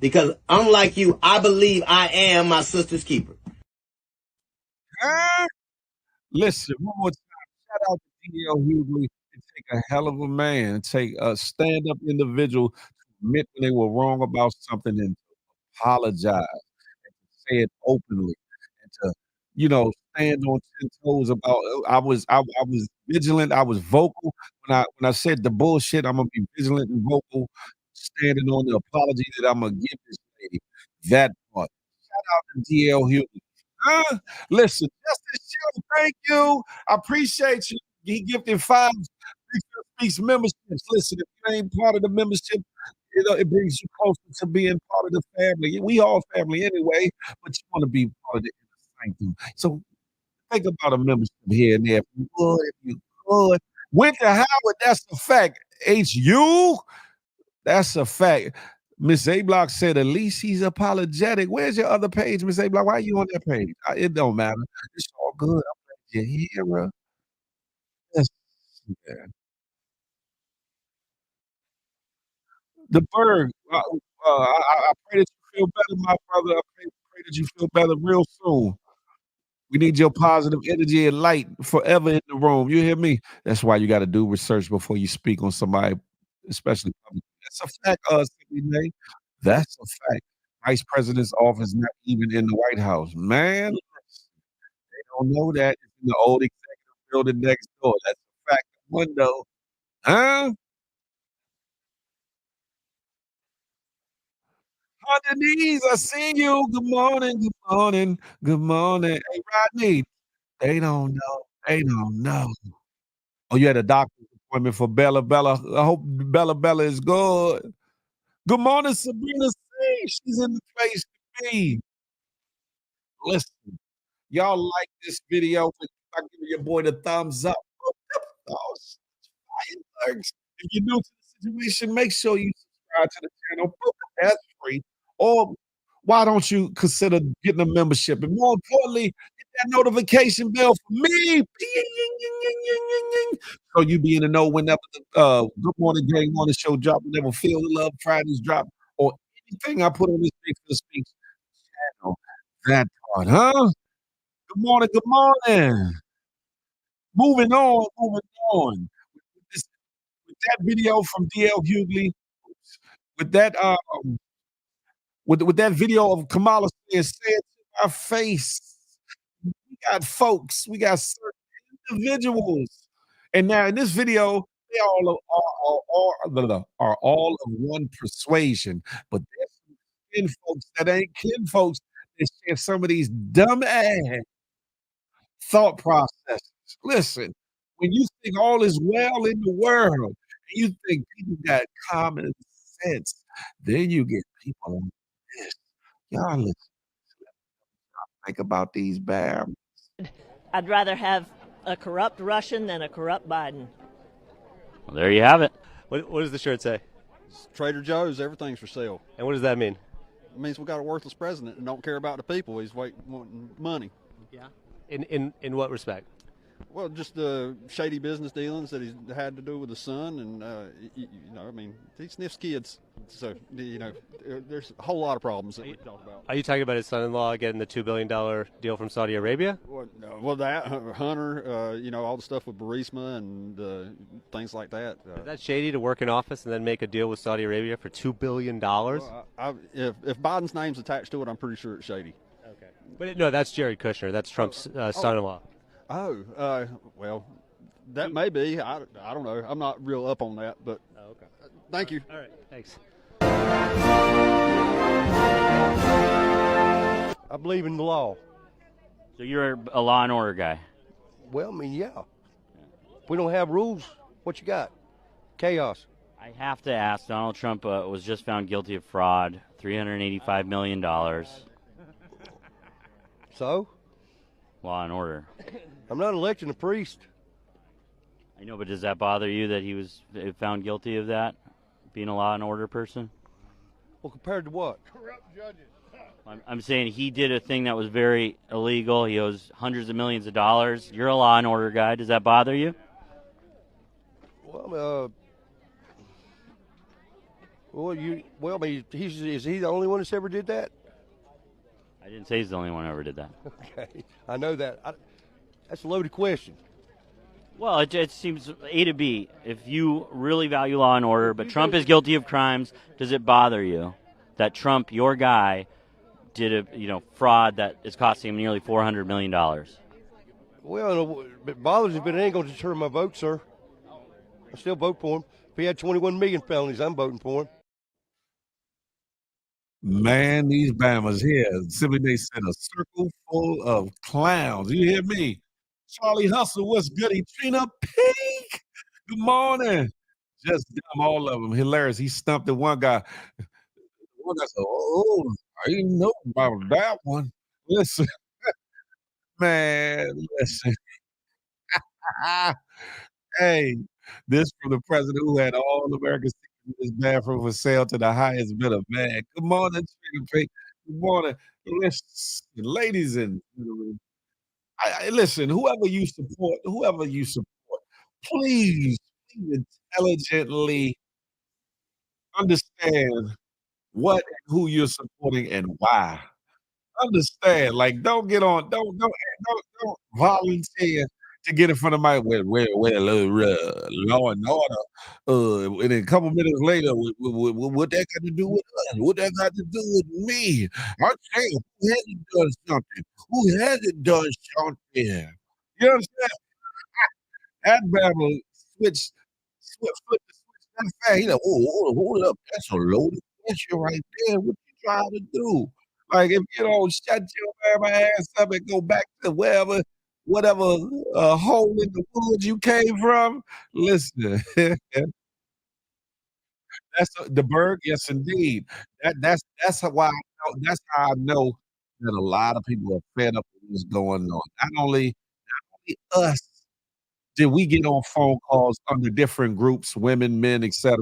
Because unlike you, I believe I am my sister's keeper. Listen, one more time. Shout out to D.L. Hughley. It take a hell of a man. Take a stand-up individual to admit when they were wrong about something and apologize and say it openly and to, stand on 10 toes about. I was vigilant. I was vocal when I said the bullshit. I'm gonna be vigilant and vocal, standing on the apology that I'm gonna give this lady. That part. Shout out to DL Hughley. Listen, Justice Show, thank you. I appreciate you. He gifted 5 Speaks memberships. Listen, if you ain't part of the membership, it brings you closer to being part of the family. We all family anyway, but you want to be part of the inner sanctum. So think about a membership here and there. If you could. Went to Howard, that's a fact. HU, that's a fact. Miss A Block said, at least he's apologetic. Where's your other page, Miss A Block? Why are you on that page? It don't matter. It's all good. I'm glad you're here, bro. Yes. Yeah. The Berg, I pray that you feel better, my brother. I pray that you feel better real soon. We need your positive energy and light forever in the room. You hear me? That's why you got to do research before you speak on somebody, especially public. That's a fact, May. That's a fact. Vice President's office not even in the White House. Man, they don't know that. It's in the old executive building next door. That's a fact. Window. Huh? Denise, I see you. Good morning. Good morning. Good morning. Hey, Rodney. They don't know. They don't know. Oh, you had a doctor's appointment for Bella. I hope Bella is good. Good morning, Sabrina She's in the place to be. Listen, y'all like this video? I give your boy the thumbs up. Oh, fireworks. If you're new to the situation, make sure you subscribe to the channel. That's free. Or why don't you consider getting a membership? And more importantly, hit that notification bell for me. Bing, ying, ying, ying, ying, ying, ying. So you be in the know whenever the Good Morning Gang Morning Show drop, whenever Feel the Love Fridays drop, or anything I put on this Big for Speech channel. That part, huh? Good morning, good morning. Moving on, moving on. This with that video from DL Hughley, with that with that video of Kamala saying, "Say it to my face." We got folks, we got certain individuals, and now in this video, they are all of one persuasion, but there's some kin folks that ain't kin folks that share some of these dumb ass thought processes. Listen, when you think all is well in the world, and you think people got common sense, then you get people like this. Y'all listen, think about these bears. I'd rather have a corrupt Russian than a corrupt Biden. Well, there you have it. What does the shirt say? It's Trader Joe's, everything's for sale. And what does that mean? It means we got a worthless president and don't care about the people. He's wanting money. Yeah. In what respect? Well, just the shady business dealings that he's had to do with the son, and I mean, he sniffs kids, so there's a whole lot of problems that we can talk about. Are you talking about his son-in-law getting the $2 billion deal from Saudi Arabia? Well, that Hunter, all the stuff with Burisma and things like that. Is that shady to work in office and then make a deal with Saudi Arabia for $2 billion? Well, if Biden's name's attached to it, I'm pretty sure it's shady. Okay, but no, that's Jared Kushner. That's Trump's son-in-law. Oh, well, that may be. I don't know. I'm not real up on that, but okay. Thank you. All right, thanks. I believe in the law. So you're a law and order guy? Well, I mean, yeah. If we don't have rules, what you got? Chaos. I have to ask, Donald Trump was just found guilty of fraud, $385 million. So? Law and order. I'm not electing a priest. I know, but does that bother you that he was found guilty of that, being a law and order person? Well, compared to what? Corrupt judges. I'm saying he did a thing that was very illegal. He owes hundreds of millions of dollars. You're a law and order guy. Does that bother you? Well, is he the only one that's ever did that? I didn't say he's the only one who ever did that. Okay, I know that. That's a loaded question. Well, it seems A to B. If you really value law and order, but Trump is guilty of crimes, does it bother you that Trump, your guy, did a fraud that is costing him nearly $400 million? Well, it bothers me, but it ain't going to deter my vote, sir. I still vote for him. If he had 21 million felonies, I'm voting for him. Man, these Bammers here, simply they said a circle full of clowns. You hear me? Charlie Hustle, what's goody? Trina Pink, good morning. Just dumb, all of them. Hilarious. He stumped the one guy. One guy said, oh, I didn't know about that one. Listen, man, listen. Hey, this from the president who had all Americans in his bathroom for sale to the highest bidder. Man, good morning, Trina Pink. Good morning. Listen, ladies and gentlemen. Listen, whoever you support, please intelligently understand what and who you're supporting and why. Understand, like, don't volunteer to get in front of my law and order. And then a couple minutes later, what that got to do with us? What that got to do with me? I'm saying, who hasn't done something? Who hasn't done something? You understand? That Babel flip the switch that fast. He like, hold up, that's a loaded question right there. What you trying to do? Like, if you don't shut your ass up and go back to whatever hole in the woods you came from, listen. That's the Berg. Yes, indeed. That's how I know that a lot of people are fed up with what's going on. Not only us did we get on phone calls under different groups, women, men, etc.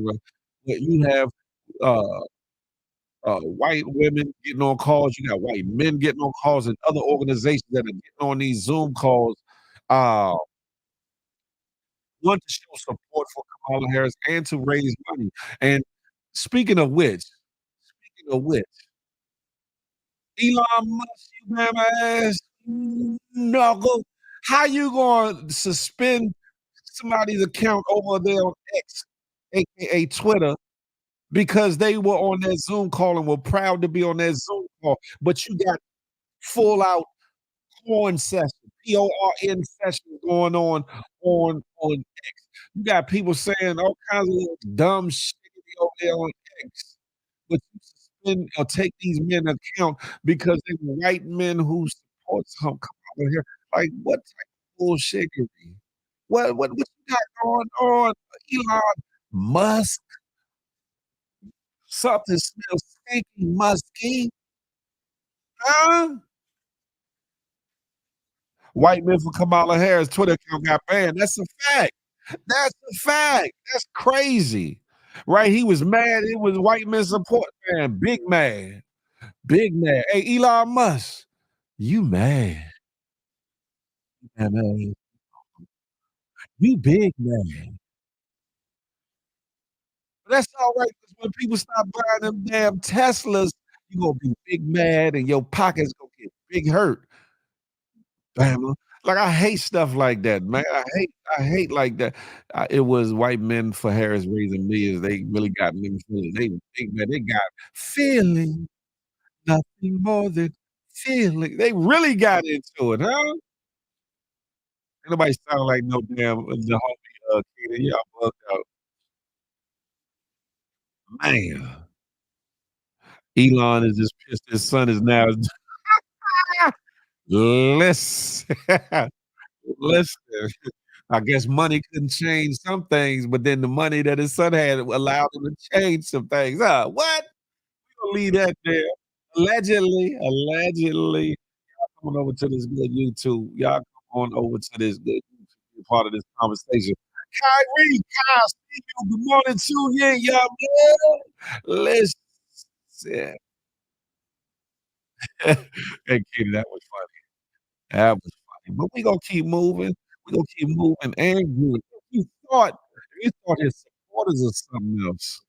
But you have uh, white women getting on calls. You got white men getting on calls, and other organizations that are getting on these Zoom calls. Uh, One to show support for Kamala Harris and to raise money. And speaking of which, Elon Musk, you damn ass knuckle, how you gonna suspend somebody's account over there on X, aka Twitter, because they were on that Zoom call and were proud to be on that Zoom call, but you got full out porn session, PORN session going on X. You got people saying all kinds of little dumb shit over there on X, but you suspend or take these men account because they were white men who support some Kamala here. Like what type of bullshittery? What you got going on, Elon Musk? Something smells stinky, musky, huh? White men for Kamala Harris Twitter account got banned. That's a fact. That's a fact. That's crazy. Right? He was mad. It was white men support, man. Big mad. Big mad. Hey, Elon Musk, you mad. Man. You big mad. But that's all right, because when people stop buying them damn Teslas, you gonna be big mad and your pockets gonna get big hurt. Bama. Like I hate stuff like that, man. I hate like that. It was white men for Harris raising millions. They really got me feeling. They got feeling nothing more than feeling. They really got into it, huh? Ain't nobody sound like no damn the homie Keita. Y'all bugged out. Man. Elon is just pissed his son is now. Listen. Listen. I guess money couldn't change some things, but then the money that his son had allowed him to change some things. What? We gonna leave that there. Allegedly. Y'all coming over to this good YouTube. Y'all come on over to this good YouTube. Be part of this conversation. Kyrie, Kyle, see you. Good morning to you, y'all. Listen. Hey, Kitty, that was funny. That was funny. But we gonna keep moving. We gonna keep moving and good. If you thought his supporters are something else.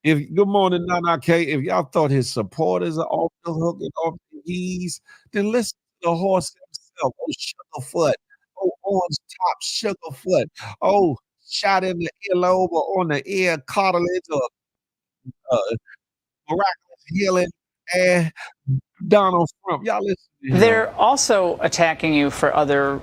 Good morning, Nana K. If y'all thought his supporters are off the hook and off the ease, then listen to the horse himself. Oh, Sugarfoot. Oh, orange top Sugarfoot. Oh, shot in the earlobe or on the ear cartilage or miraculous healing. And Donald Trump. Y'all listen to him. They're also attacking you for other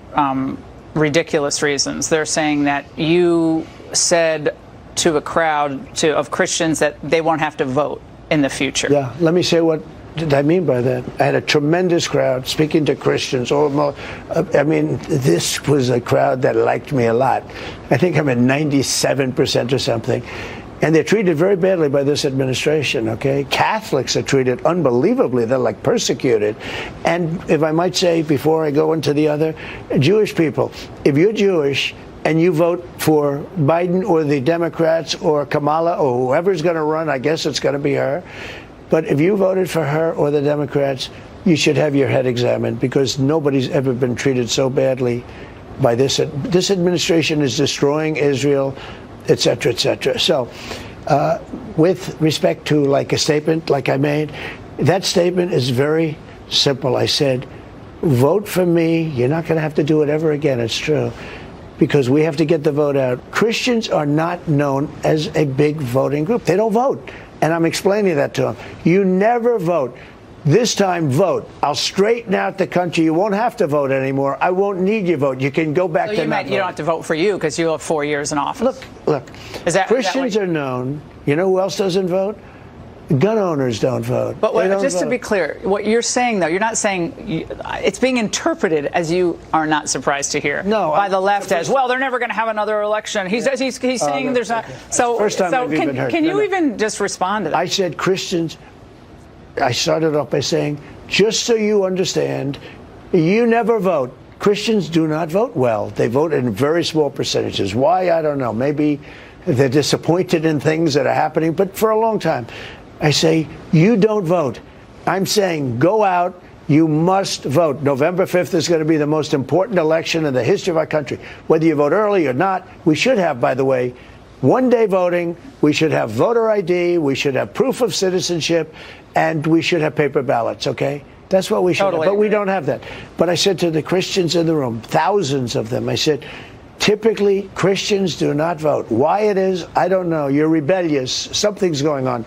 ridiculous reasons. They're saying that you said to a crowd of Christians that they won't have to vote in the future. Yeah, let me say what did I mean by that. I had a tremendous crowd speaking to Christians. I mean, this was a crowd that liked me a lot. I think I'm at 97% or something. And they're treated very badly by this administration, okay? Catholics are treated unbelievably. They're like persecuted. And if I might say, before I go into the other, Jewish people, if you're Jewish and you vote for Biden or the Democrats or Kamala or whoever's going to run, I guess it's going to be her. But if you voted for her or the Democrats, you should have your head examined, because nobody's ever been treated so badly by this. This administration is destroying Israel, et cetera, et cetera. So with respect to like a statement like I made, that statement is very simple. I said, vote for me. You're not going to have to do it ever again. It's true. Because we have to get the vote out. Christians are not known as a big voting group. They don't vote. And I'm explaining that to them. You never vote. This time, vote. I'll straighten out the country. You won't have to vote anymore. I won't need your vote. You can go back to you meant you don't have to vote for you because you have 4 years in office. Look. Christians are known. You know who else doesn't vote? Gun owners don't vote. But They don't just to vote. be clear, what you're saying, though, you're not saying it's being interpreted as you are not surprised to hear by the left as well. They're never going to have another election. He's saying there's not. So First time I've even heard. Can you even just respond to that? I said Christians. I started off by saying, just so you understand, you never vote. Christians do not vote well. They vote in very small percentages. Why? I don't know. Maybe they're disappointed in things that are happening. But for a long time, I say, you don't vote. I'm saying, go out. You must vote. November 5th is going to be the most important election in the history of our country. Whether you vote early or not, we should have, by the way, one-day voting. We should have voter ID. We should have proof of citizenship. And we should have paper ballots, okay? That's what we should have. But we don't have that. But I said to the Christians in the room, thousands of them, I said, typically Christians do not vote. Why it is, I don't know. You're rebellious. Something's going on.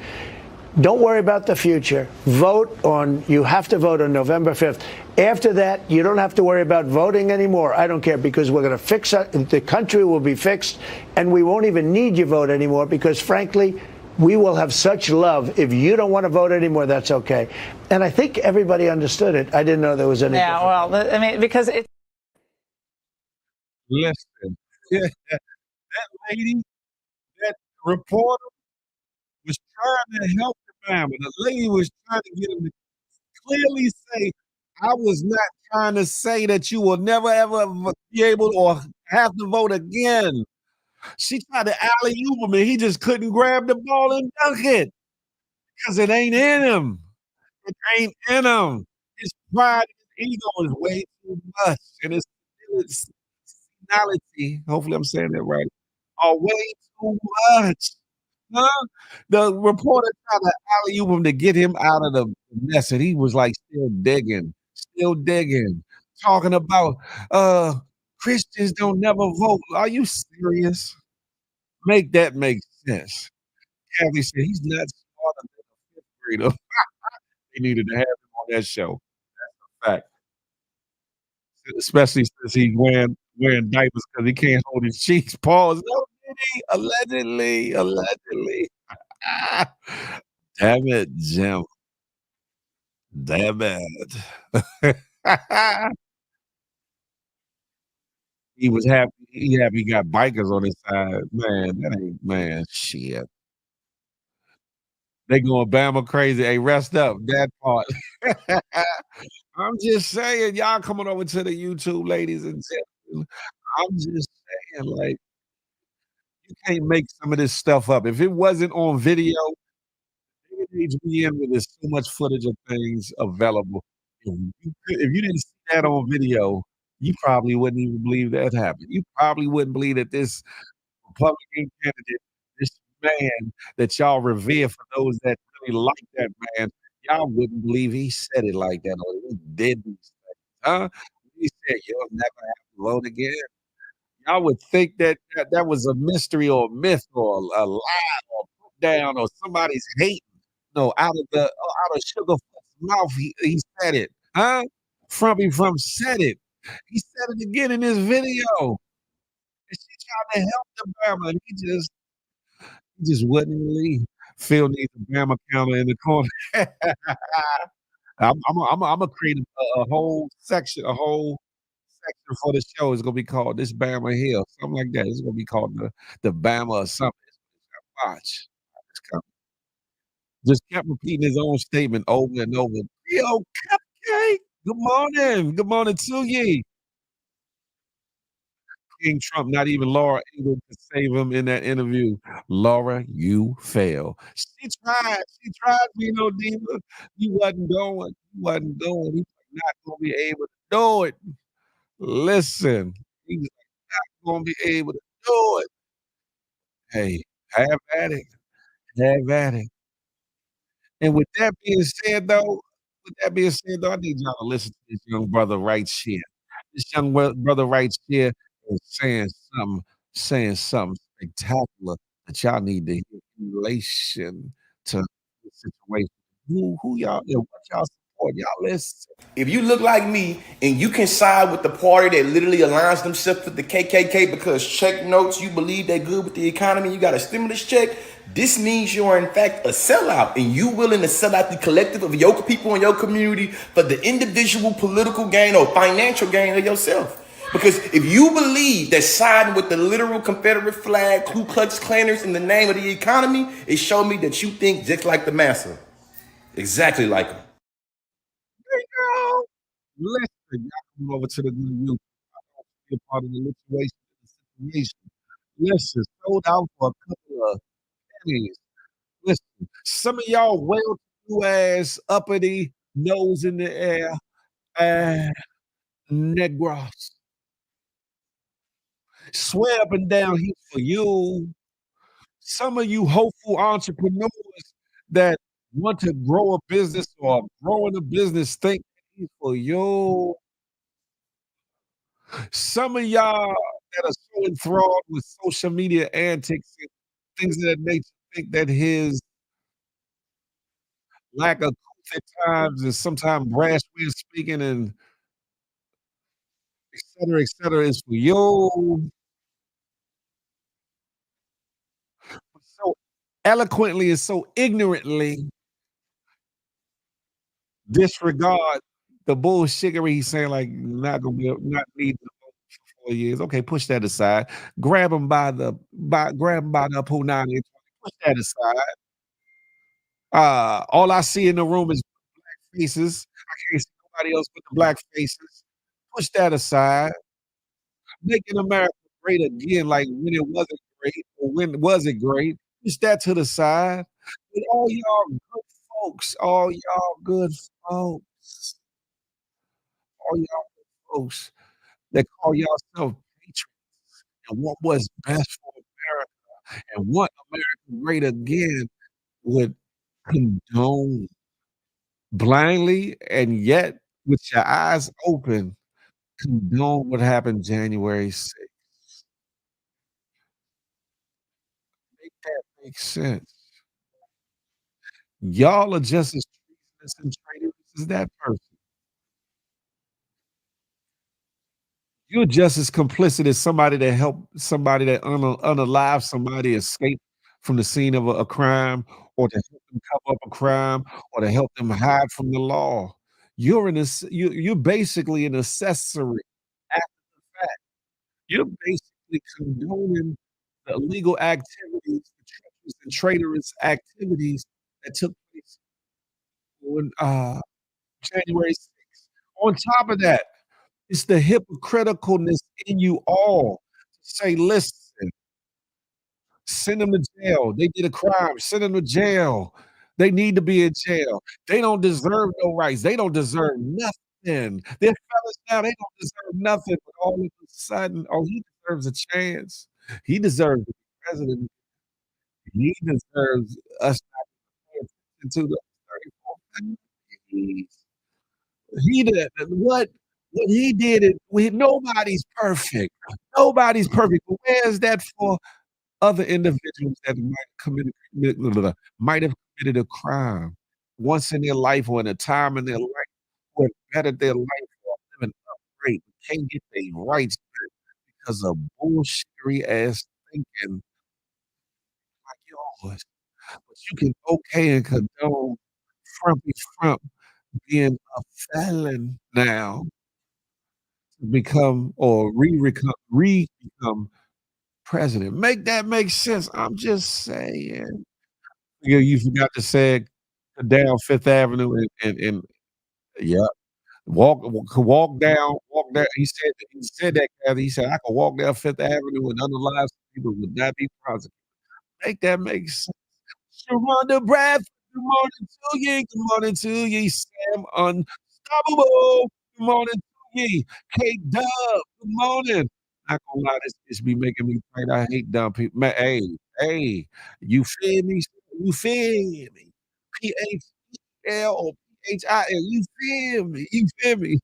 Don't worry about the future. You have to vote on November 5th. After that, you don't have to worry about voting anymore. I don't care, because we're going to fix it. The country will be fixed, and we won't even need your vote anymore, because frankly, we will have such love. If you don't want to vote anymore, that's okay. And I think everybody understood it. I didn't know there was any. Yeah, well, I mean, because it. Listen, that lady, that reporter was trying to help the man, but the lady was trying to get him to clearly say, I was not trying to say that you will never, ever be able or have to vote again. She tried to alley-oop him, and he just couldn't grab the ball and dunk it because it ain't in him. It ain't in him. His pride and ego is way too much, and his personality, hopefully I'm saying that right, are way too much. Huh? The reporter tried to alley-oop him to get him out of the mess, and he was like still digging, talking about Christians don't never vote. Are you serious? Make that make sense. Kathy said he's not smarter than a fifth grader. They needed to have him on that show. That's a fact. Especially since he's wearing diapers because he can't hold his cheeks. Pause. No, did he? Allegedly. Damn it, Jim. Damn it. He was happy. He got bikers on his side. Man, shit. They going Bama crazy. Hey, rest up. That part. I'm just saying, y'all coming over to the YouTube, ladies and gentlemen. I'm just saying, like, you can't make some of this stuff up. If it wasn't on video, the age we in with there's so much footage of things available. If you didn't see that on video, you probably wouldn't even believe that happened. You probably wouldn't believe that this Republican candidate, this man that y'all revere for those that really like that man, y'all wouldn't believe he said it like that or he did these things. Huh? He said, you'll never have to vote again. Y'all would think that was a mystery or a myth or a lie or put down or somebody's hating. No, out of Sugarfoot's mouth, he said it. Huh? Frumpy Frump said it. He said it again in this video. And she tried to help the Bama, and he just wouldn't leave. Phil needs a Bama counter in the corner. I'm gonna create a whole section for the show. It's gonna be called This Bama Hill, something like that. It's gonna be called the Bama or something. Watch. Just kept repeating his own statement over and over. Yo, Cupcake. Good morning. Good morning to ye. King Trump, not even Laura able to save him in that interview. Laura, you fail. She tried. She tried, Vino Diva. You wasn't going. He was not going to be able to do it. Listen, he was not going to be able to do it. Hey, have at it. Have at it. And with that being said, though, I need y'all to listen to this young brother right here. This young brother right here is saying something spectacular that y'all need to hear in relation to the situation. Who y'all, what y'all support? Y'all listen. If you look like me and you can side with the party that literally aligns themselves with the KKK because check notes, you believe they're good with the economy, you got a stimulus check, this means you are in fact a sellout, and you willing to sell out the collective of your people in your community for the individual political gain or financial gain of yourself. Because if you believe that siding with the literal Confederate flag, Ku Klux Klanners in the name of the economy, it showed me that you think just like the massa. Exactly like them. There you go. Listen, y'all come over to the new youth. Be a part of the situation. Listen, sold out for a couple of pennies. Listen, some of y'all well-to-do ass, uppity, nose in the air, and Negros. Swear up and down here for you. Some of you hopeful entrepreneurs that want to grow a business or growing a business, think he's for you. Some of y'all that are so enthralled with social media antics and things of that nature think that his lack of truth at times and sometimes brash way of speaking and et cetera, is for you. So eloquently and so ignorantly disregard the bullshittery he's saying, like, not gonna be not need to vote for 4 years. Okay, push that aside. Grab him by the punani. Push that aside. All I see in the room is black faces. I can't see nobody else but the black faces. Push that aside. Making America great again, like when it wasn't great, or when was it great? Push that to the side. And all y'all good folks, all y'all good folks, all y'all good folks that call yourself patriots and want what's best for America and want America great again would condone blindly and yet with your eyes open, condone what happened January 6th. Make that make sense. Y'all are just as treasonous and traitorous as that person. You're just as complicit as somebody that helped somebody that unalive somebody escape from the scene of a crime, or to help them cover up a crime, or to help them hide from the law. You're basically an accessory after the fact. You're basically condoning the illegal activities, the treacherous and traitorous activities that took place on, January 6th. On top of that, it's the hypocriticalness in you all to say, "Listen, send them to jail. They did a crime. Send them to jail. They need to be in jail. They don't deserve no rights. They don't deserve nothing. They're fellas now. They don't deserve nothing." But all of a sudden, oh, he deserves a chance. He deserves to be president. He deserves us not to pay attention to the 34th Amendment. He did what he did it we nobody's perfect. Nobody's perfect. But where is that for other individuals that might have committed a crime once in their life or in a time in their life who have bettered their life or living upright but can't get their rights back because of bullshittery ass thinking like yours. But you can okay and condone Frumpy Frump being a felon now to become or become president. Make that make sense. I'm just saying. You forgot to say down Fifth Avenue and yeah. Walk down. He said that, Kathy. He said, "I could walk down Fifth Avenue and unalive some people would not be prosecuted." Make that make sense. Sharonda Bradford, good morning to ye. Good morning to ye. Sam Unstoppable. Good morning to ye. Kate Dub, good morning. Not gonna lie, this be making me tight. I hate dumb people. Man, hey, you feel me? You feel me? PHL or PHIL. You feel me? You feel me?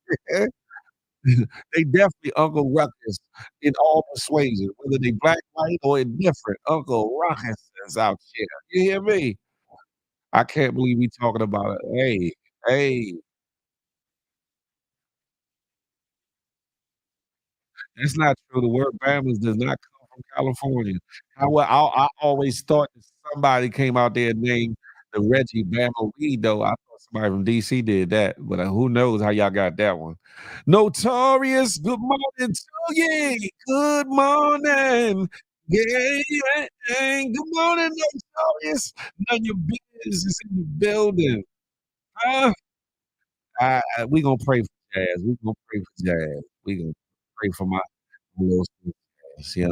They definitely Uncle Ruckus in all persuasion, whether they black, white, or indifferent. Uncle Ruckus is out here. You hear me? I can't believe we talking about it. Hey, that's not true. The word Bama's does not come from California. However, I always thought the somebody came out there and named the Reggie Bama weed, though. I thought somebody from DC did that, but who knows how y'all got that one. Notorious, good morning to you. Good morning. Yeah, good morning, Notorious. None of your business in the building. Huh? We gonna pray for Jazz. We gonna pray for Jazz. We gonna pray for my little sister. Yeah,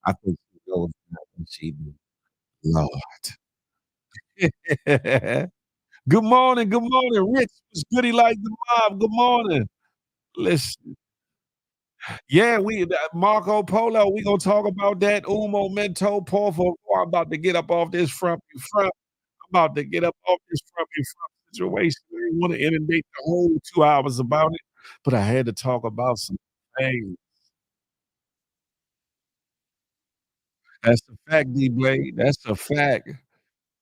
I think she knows what she do. Lord. Good morning, Rich. Was goody like the mob. Good morning. Listen, yeah, Marco Polo. We gonna talk about that. Un momento, por favor. I'm about to get up off this front. I'm about to get up off this front situation. I didn't want to inundate the whole 2 hours about it, but I had to talk about some things. That's a fact, D Blade. That's a fact.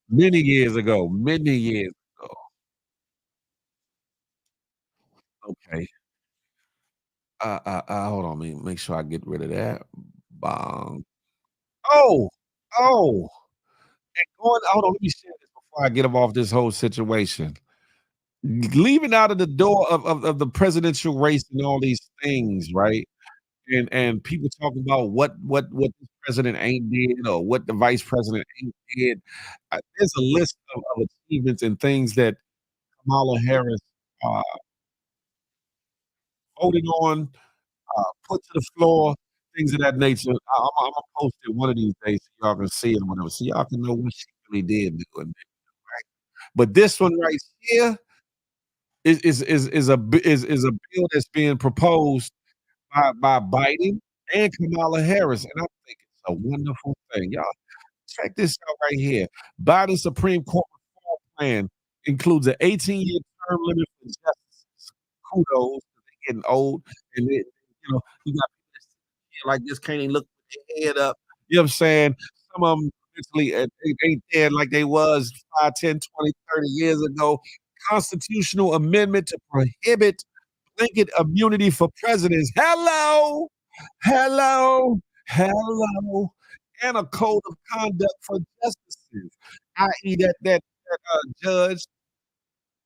Many years ago. Many years ago. Okay. Hold on, let me make sure I get rid of that. Bong. Oh, oh, and hold on, let me share this before I get up off this whole situation. Leaving out of the door of the presidential race and all these things, right? And people talking about what this president ain't did or what the vice president ain't did. There's a list of achievements and things that Kamala Harris uh, voted on, put to the floor, things of that nature. I'm gonna post it one of these days so y'all can see it or whatever, so y'all can know what she really did do and right. But this one right here is a bill that's being proposed by Biden and Kamala Harris, and I think it's a wonderful thing. Y'all check this out right here. Biden's Supreme Court reform plan includes an 18-year term limit for justices. Kudos, 'cause they're getting old, and you got like this can't even look with their head up. You know what I'm saying? Some of them mentally ain't there like they was 5, 10, 20, 30 years ago. Constitutional amendment to prohibit blanket immunity for presidents. Hello, hello, hello, and a code of conduct for justices, i.e., judge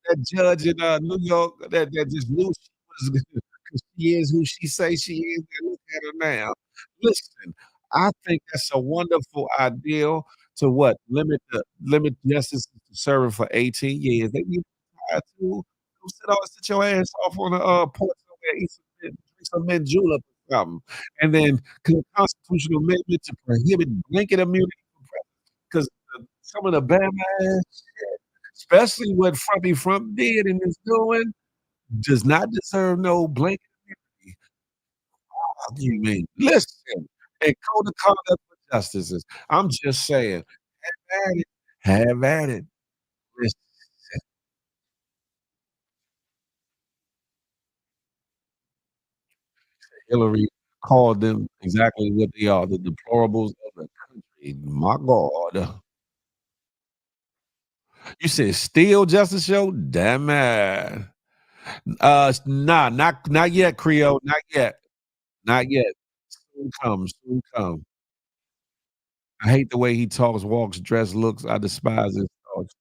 that judge in New York that just knew she was 'cause she is who she say she is, and look at her now. Listen, I think that's a wonderful ideal to what? Limit justices to serving for 18 years. They need to try to sit your ass off on a porch somewhere, drink some mint julep or something, and then constitutional amendment to prohibit blanket immunity for president because some of the bad ass shit, especially what Frumpy Frump did and is doing, does not deserve no blanket immunity. What do you mean? Listen, and code of conduct for justices. I'm just saying, have at it. Have at it. Listen, Hillary called them exactly what they are, the deplorables of the country. My God. You said still Justice Show? Damn it. Nah, not yet, Creole. Not yet. Not yet. Soon come, soon come. I hate the way he talks, walks, dress, looks. I despise his thoughts.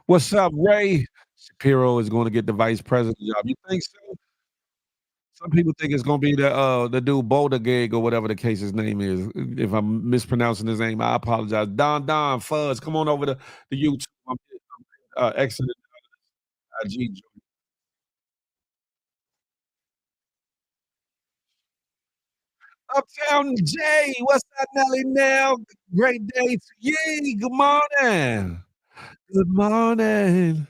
What's up, Ray? Shapiro is going to get the vice president job. You think so? Some people think it's going to be the dude Boulder Gig or whatever the case his name is. If I'm mispronouncing his name, I apologize. Don Fuzz, come on over to the YouTube. I'm exiting IG. Uptown Jay, what's up, Nelly Nell? Great day to you. Good morning. Good morning.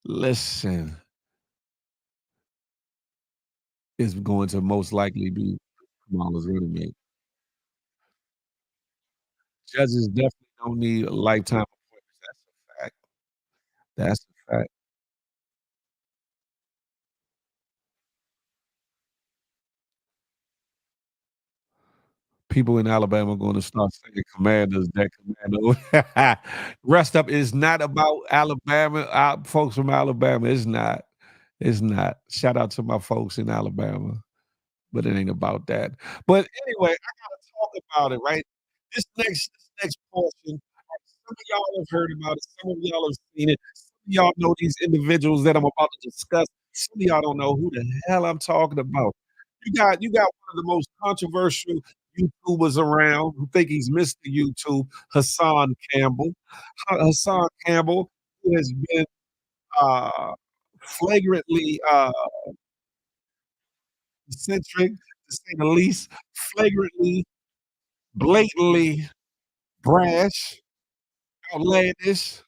Listen, it's going to most likely be Kamala's running mate. Judges definitely don't need lifetime appointments. That's a fact. That's a fact. People in Alabama are going to start saying commanders, that commando. Rest up is not about Alabama, folks from Alabama. It's not. It's not. Shout out to my folks in Alabama, but it ain't about that. But anyway, I gotta talk about it, right? This next portion, some of y'all have heard about it, some of y'all have seen it, some of y'all know these individuals that I'm about to discuss. Some of y'all don't know who the hell I'm talking about. You got one of the most controversial YouTubers around who think he's Mr. YouTube, Hassan Campbell. Hassan Campbell, who has been uh, flagrantly eccentric, to say the least, flagrantly, blatantly brash, outlandish,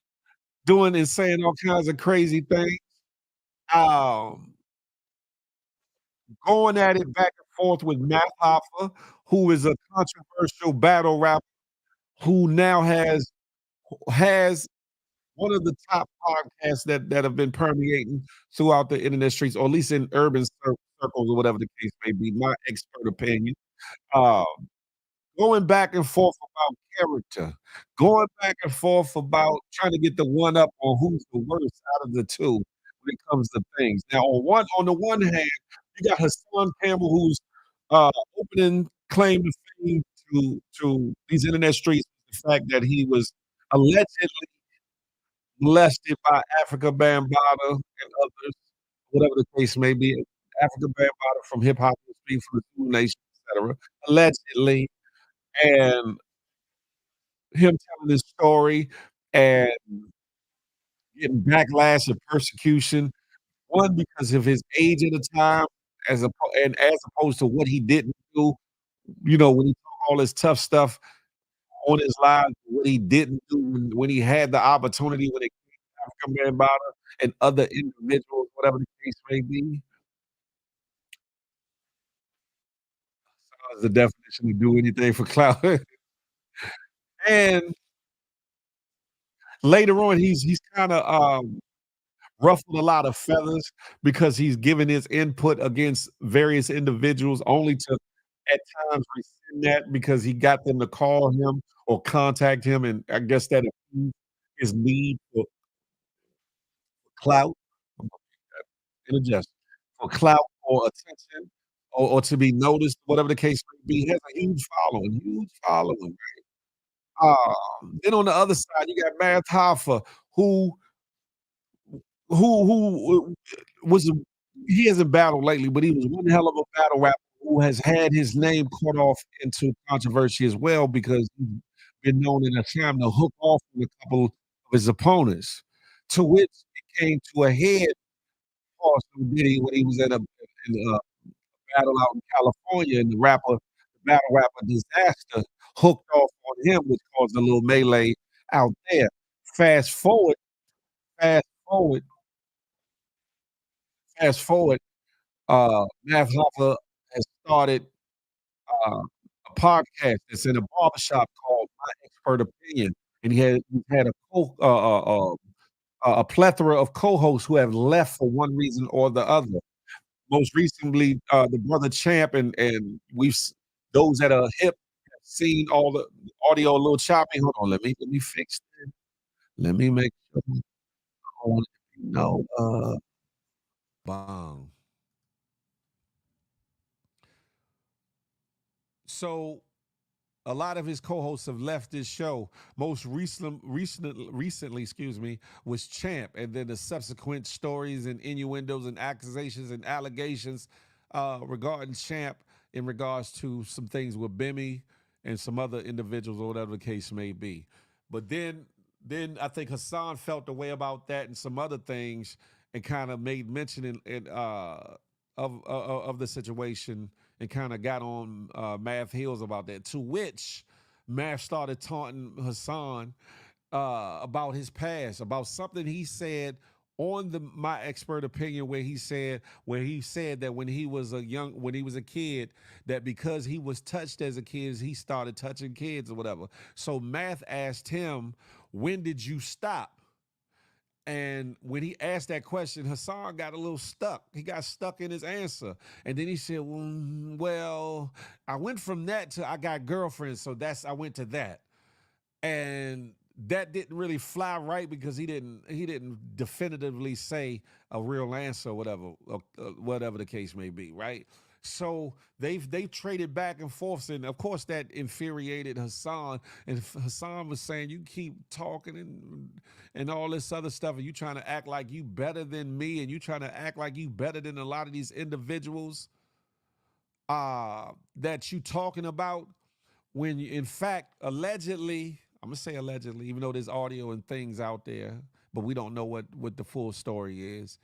doing and saying all kinds of crazy things, um, going at it back and forth with Matt Hoffa, who is a controversial battle rapper who now has one of the top podcasts that have been permeating throughout the internet streets, or at least in urban circles or whatever the case may be, my expert opinion. Um, going back and forth about character, going back and forth about trying to get the one up on who's the worst out of the two when it comes to things. Now, on the one hand, you got Hassan Campbell, who's opening claim to fame to these internet streets, the fact that he was allegedly molested by Africa Bambaataa and others, whatever the case may be. Africa Bambaataa from Hip Hop Speak from the Zulu Nation, etc. Allegedly, and him telling his story and getting backlash and persecution. One, because of his age at the time, as opposed to what he didn't do. You know, when he took all this tough stuff on his lives, what he didn't do when he had the opportunity when it came to African Bambaataa and other individuals, whatever the case may be. Is the definition to do anything for clout. And later on, he's kind of ruffled a lot of feathers because he's given his input against various individuals, only to at times rescind that because he got them to call him or contact him, and I guess that appeased his need for clout, interjection, for clout or attention or to be noticed, whatever the case may be. He has a huge following, then on the other side, you got Math Hoffa, who was he hasn't battled lately, but he was one hell of a battle rapper who has had his name caught off into controversy as well because he's been known in a time to hook off on a couple of his opponents. To which it came to a head for some Diddy when he was in a battle out in California, and the battle rapper Disaster hooked off on him, which caused a little melee out there. Fast forward, fast forward, fast forward. Math Hoffa has started a podcast that's in a barbershop called My Expert Opinion, and he's had a plethora of co-hosts who have left for one reason or the other. Most recently, the brother Champ, and those that are hip have seen all the audio a little choppy. Hold on, let me fix it. Let me make sure. I want to know. Bong. So a lot of his co-hosts have left this show. Most recently, excuse me, was Champ, and then the subsequent stories and innuendos and accusations and allegations regarding Champ in regards to some things with Bimmy and some other individuals or whatever the case may be. But then I think Hassan felt the way about that and some other things and kind of made mention of the situation and kind of got on Math Hills about that. To which Math started taunting Hassan about his past, about something he said on My Expert Opinion, where he said that when he was a kid, that because he was touched as a kid, he started touching kids or whatever. So Math asked him, "When did you stop?" And when he asked that question, Hassan got a little stuck. He got stuck in his answer. And then he said, well, I went from that to I got girlfriends, so I went to that. And that didn't really fly right because he didn't definitively say a real answer, whatever the case may be, right? So they've traded back and forth, and of course that infuriated Hassan. And Hassan was saying, "You keep talking and all this other stuff, and you trying to act like you better than me, and you trying to act like you better than a lot of these individuals that you talking about." When in fact, allegedly, I'm gonna say allegedly, even though there's audio and things out there, but we don't know what the full story is.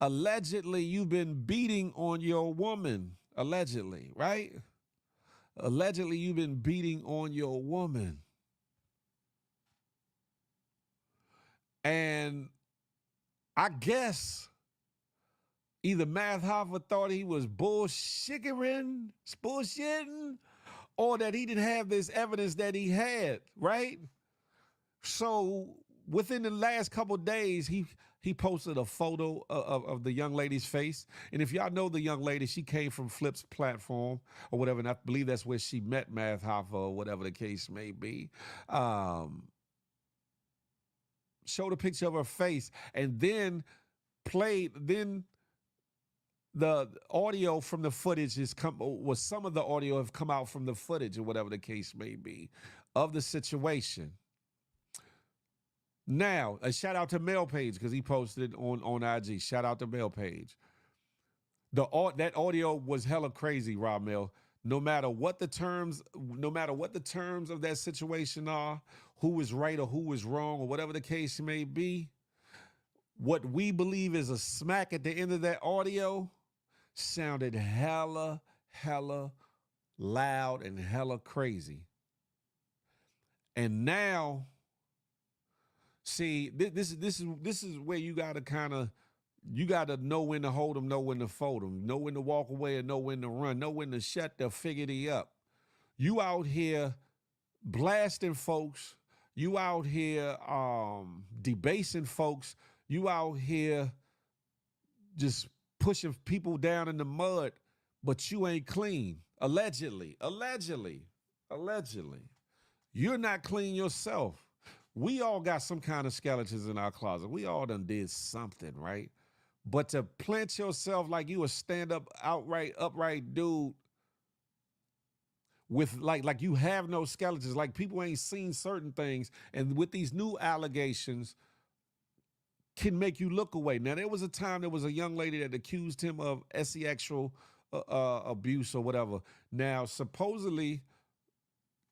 Allegedly, you've been beating on your woman. Allegedly, right? Allegedly, you've been beating on your woman. And I guess either Math Hoffa thought he was bullshitting, or that he didn't have this evidence that he had, right? So within the last couple of days, he posted a photo of the young lady's face. And if y'all know the young lady, she came from Flip's platform or whatever, and I believe that's where she met Math Hoffa or whatever the case may be. Showed a picture of her face and then the audio from the footage some of the audio have come out from the footage or whatever the case may be of the situation. Now, a shout out to Mel Page because he posted it on IG. Shout out to Mel Page. That audio was hella crazy, Rob Mel. No matter what the terms of that situation are, who is right or who is wrong or whatever the case may be, what we believe is a smack at the end of that audio sounded hella loud and hella crazy. And now, see, this is where you gotta know when to hold them, know when to fold them, know when to walk away and know when to run, know when to shut the figgity up. You out here blasting folks, you out here debasing folks, you out here just pushing people down in the mud, but you ain't clean. Allegedly. You're not clean yourself. We all got some kind of skeletons in our closet. We all done did something, right? But to plant yourself like you a stand-up, upright dude with like you have no skeletons, like people ain't seen certain things, and with these new allegations can make you look away. Now, there was a time there was a young lady that accused him of sexual abuse or whatever. Now, supposedly,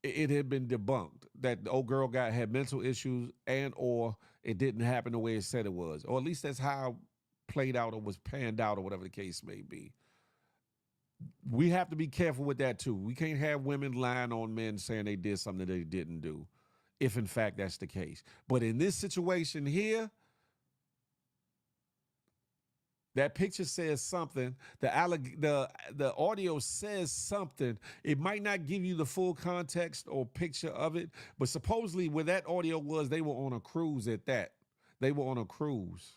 it had been debunked that the old girl had mental issues and or it didn't happen the way it said it was. Or at least that's how it played out or was panned out or whatever the case may be. We have to be careful with that too. We can't have women lying on men saying they did something that they didn't do, if in fact that's the case. But in this situation here, that picture says something. The audio says something. It might not give you the full context or picture of it, but supposedly where that audio was, they were on a cruise at that. They were on a cruise.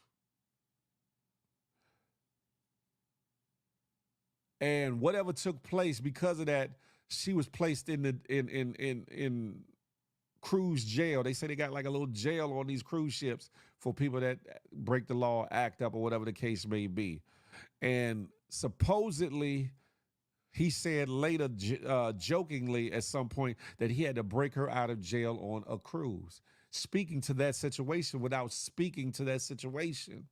And whatever took place because of that, she was placed in cruise jail. They say they got like a little jail on these cruise ships for people that break the law, act up, or whatever the case may be. And supposedly, he said later, jokingly at some point, that he had to break her out of jail on a cruise, speaking to that situation without speaking to that situation.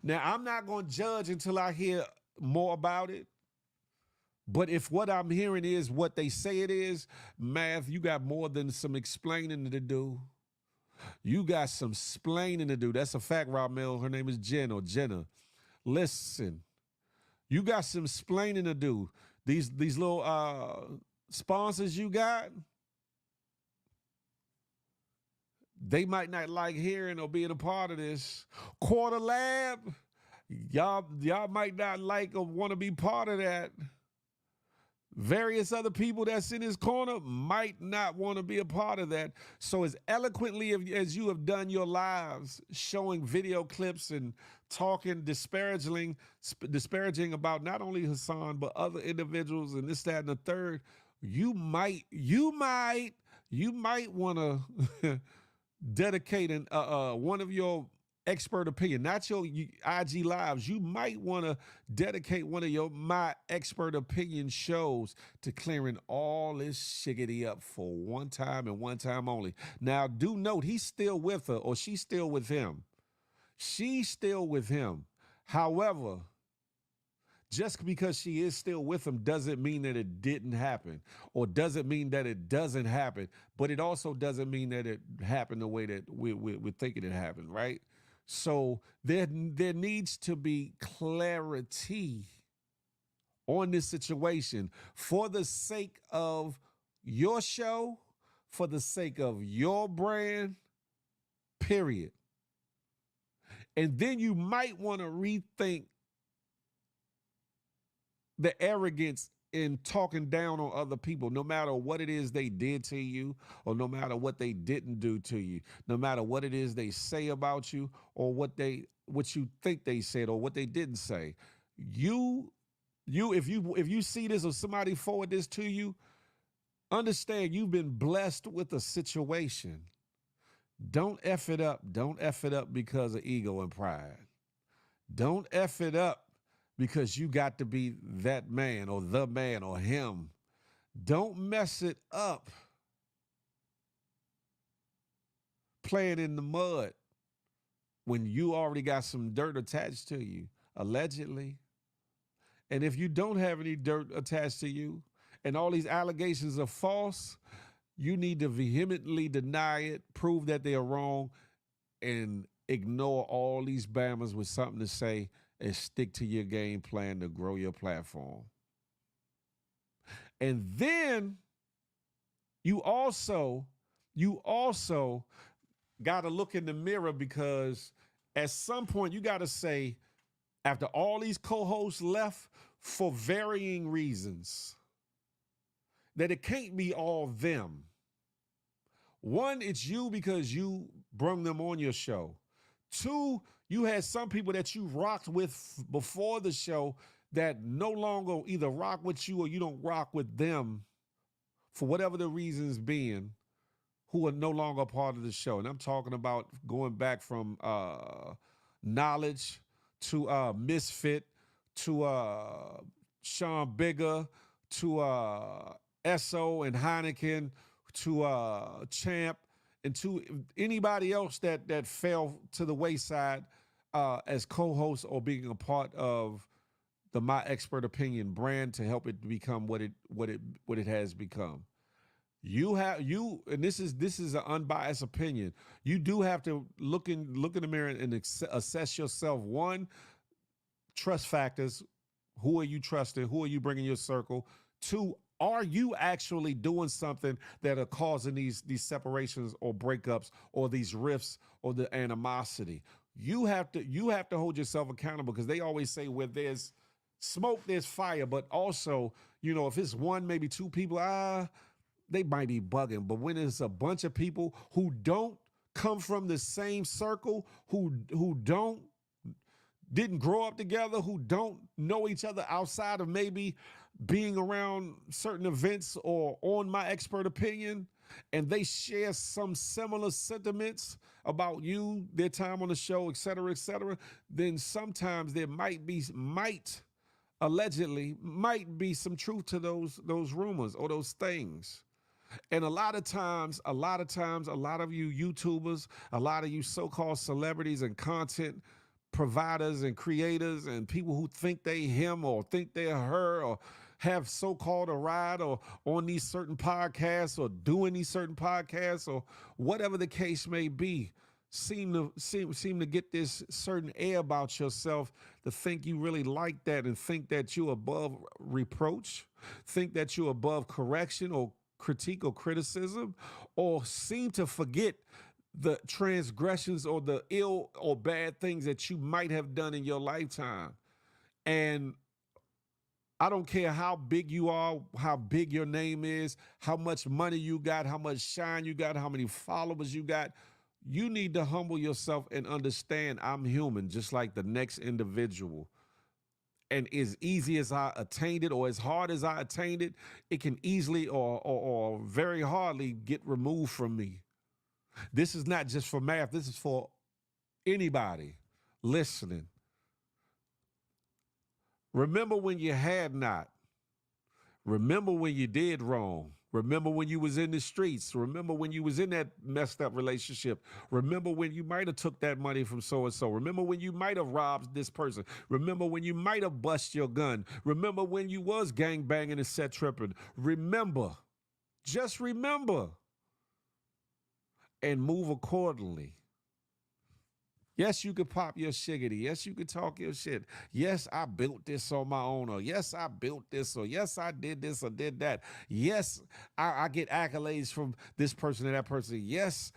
Now, I'm not going to judge until I hear more about it. But if what I'm hearing is what they say it is, Math, you got more than some explaining to do. You got some splaining to do. That's a fact, Rob Mill. Her name is Jen or Jenna. Listen, you got some splaining to do. These little sponsors you got, they might not like hearing or being a part of this. Quarter Lab, y'all might not like or want to be part of that. Various other people that's in his corner might not want to be a part of that. So as eloquently as you have done your lives, showing video clips and talking disparaging about not only Hassan, but other individuals and this, that, and the third, you might you might want to dedicate one of your expert opinion, not your IG lives. You might want to dedicate one of your My Expert Opinion shows to clearing all this shiggity up for one time and one time only. Now, do note, he's still with her or she's still with him. She's still with him. However, just because she is still with him doesn't mean that it didn't happen, or doesn't mean that it doesn't happen, but it also doesn't mean that it happened the way that we're thinking it happened, right? So there needs to be clarity on this situation for the sake of your show, for the sake of your brand, period. And then you might want to rethink the arrogance in talking down on other people, no matter what it is they did to you, or no matter what they didn't do to you, no matter what it is they say about you, or what you think they said, or what they didn't say. If you see this or somebody forward this to you, understand you've been blessed with a situation. Don't F it up. Don't F it up because of ego and pride. Don't F it up because you got to be that man or the man or him. Don't mess it up playing in the mud when you already got some dirt attached to you, allegedly. And if you don't have any dirt attached to you and all these allegations are false, you need to vehemently deny it, prove that they are wrong, and ignore all these bammers with something to say and stick to your game plan to grow your platform. And then you also got to look in the mirror, because at some point you got to say, after all these co-hosts left for varying reasons, that it can't be all them. One, it's you because you brung them on your show. Two, you had some people that you rocked with before the show that no longer either rock with you or you don't rock with them for whatever the reasons being, who are no longer part of the show. And I'm talking about going back from Knowledge to Misfit to Sean Bigger to Esso and Heineken to Champ, and to anybody else that fell to the wayside as co-hosts or being a part of the My Expert Opinion brand to help it become what it has become. And this is an unbiased opinion. You do have to look in the mirror and assess yourself. One, trust factors. Who are you trusting? Who are you bringing your circle? Two, are you actually doing something that are causing these separations or breakups or these rifts or the animosity? You have to hold yourself accountable, because they always say where there's smoke, there's fire. But also, if it's one, maybe two people, they might be bugging. But when it's a bunch of people who don't come from the same circle, who didn't grow up together, who don't know each other outside of maybe being around certain events or on My Expert Opinion, and they share some similar sentiments about you, their time on the show, et cetera, then sometimes there allegedly might be some truth to those rumors or those things. And a lot of times, a lot of you YouTubers, a lot of you so-called celebrities and content providers and creators and people who think they him or think they're her or have so-called a ride or on these certain podcasts or doing these certain podcasts or whatever the case may be, seem to get this certain air about yourself to think you really like that and think that you're above reproach, think that you're above correction or critique or criticism, or seem to forget the transgressions or the ill or bad things that you might have done in your lifetime. And I don't care how big you are, how big your name is, how much money you got, how much shine you got, how many followers you got. You need to humble yourself and understand I'm human, just like the next individual. And as easy as I attained it or as hard as I attained it, it can easily or very hardly get removed from me. This is not just for math. This is for anybody listening. Remember when you had not. Remember when you did wrong. Remember when you was in the streets. Remember when you was in that messed up relationship. Remember when you might have took that money from so-and-so. Remember when you might have robbed this person. Remember when you might have bust your gun. Remember when you was gang banging and set tripping. Remember. Just remember. And move accordingly. Yes, you could pop your shiggity. Yes, you could talk your shit. Yes, I built this on my own. Or yes, I built this. Or yes, I did this or did that. Yes, I get accolades from this person and that person. Yes,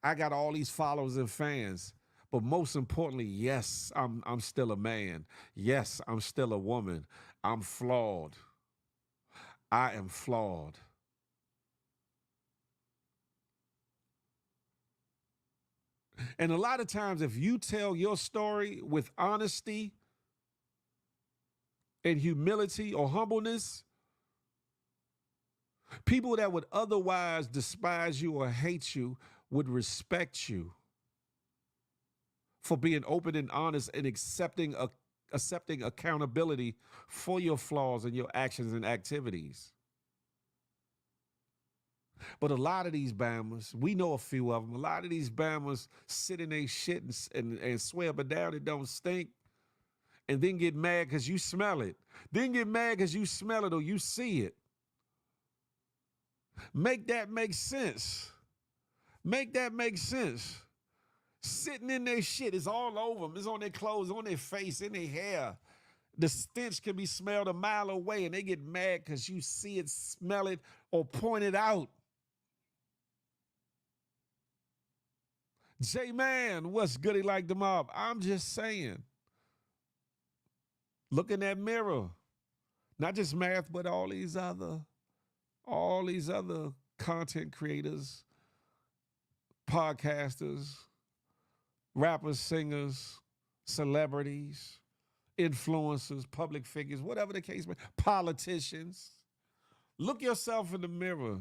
I got all these followers and fans. But most importantly, yes, I'm still a man. Yes, I'm still a woman. I'm flawed. I am flawed. And a lot of times, if you tell your story with honesty and humility or humbleness, people that would otherwise despise you or hate you would respect you for being open and honest and accepting accountability for your flaws and your actions and activities. But a lot of these Bammers, we know a few of them, a lot of these Bammers sit in their shit and swear up and down it don't stink and then get mad because you smell it. Then get mad because you smell it or you see it. Make that make sense. Make that make sense. Sitting in their shit, it's all over them. It's on their clothes, on their face, in their hair. The stench can be smelled a mile away and they get mad because you see it, smell it, or point it out. J-Man, what's goody like the mob? I'm just saying. Look in that mirror. Not just math, but all these other content creators, podcasters, rappers, singers, celebrities, influencers, public figures, whatever the case may be, politicians. Look yourself in the mirror.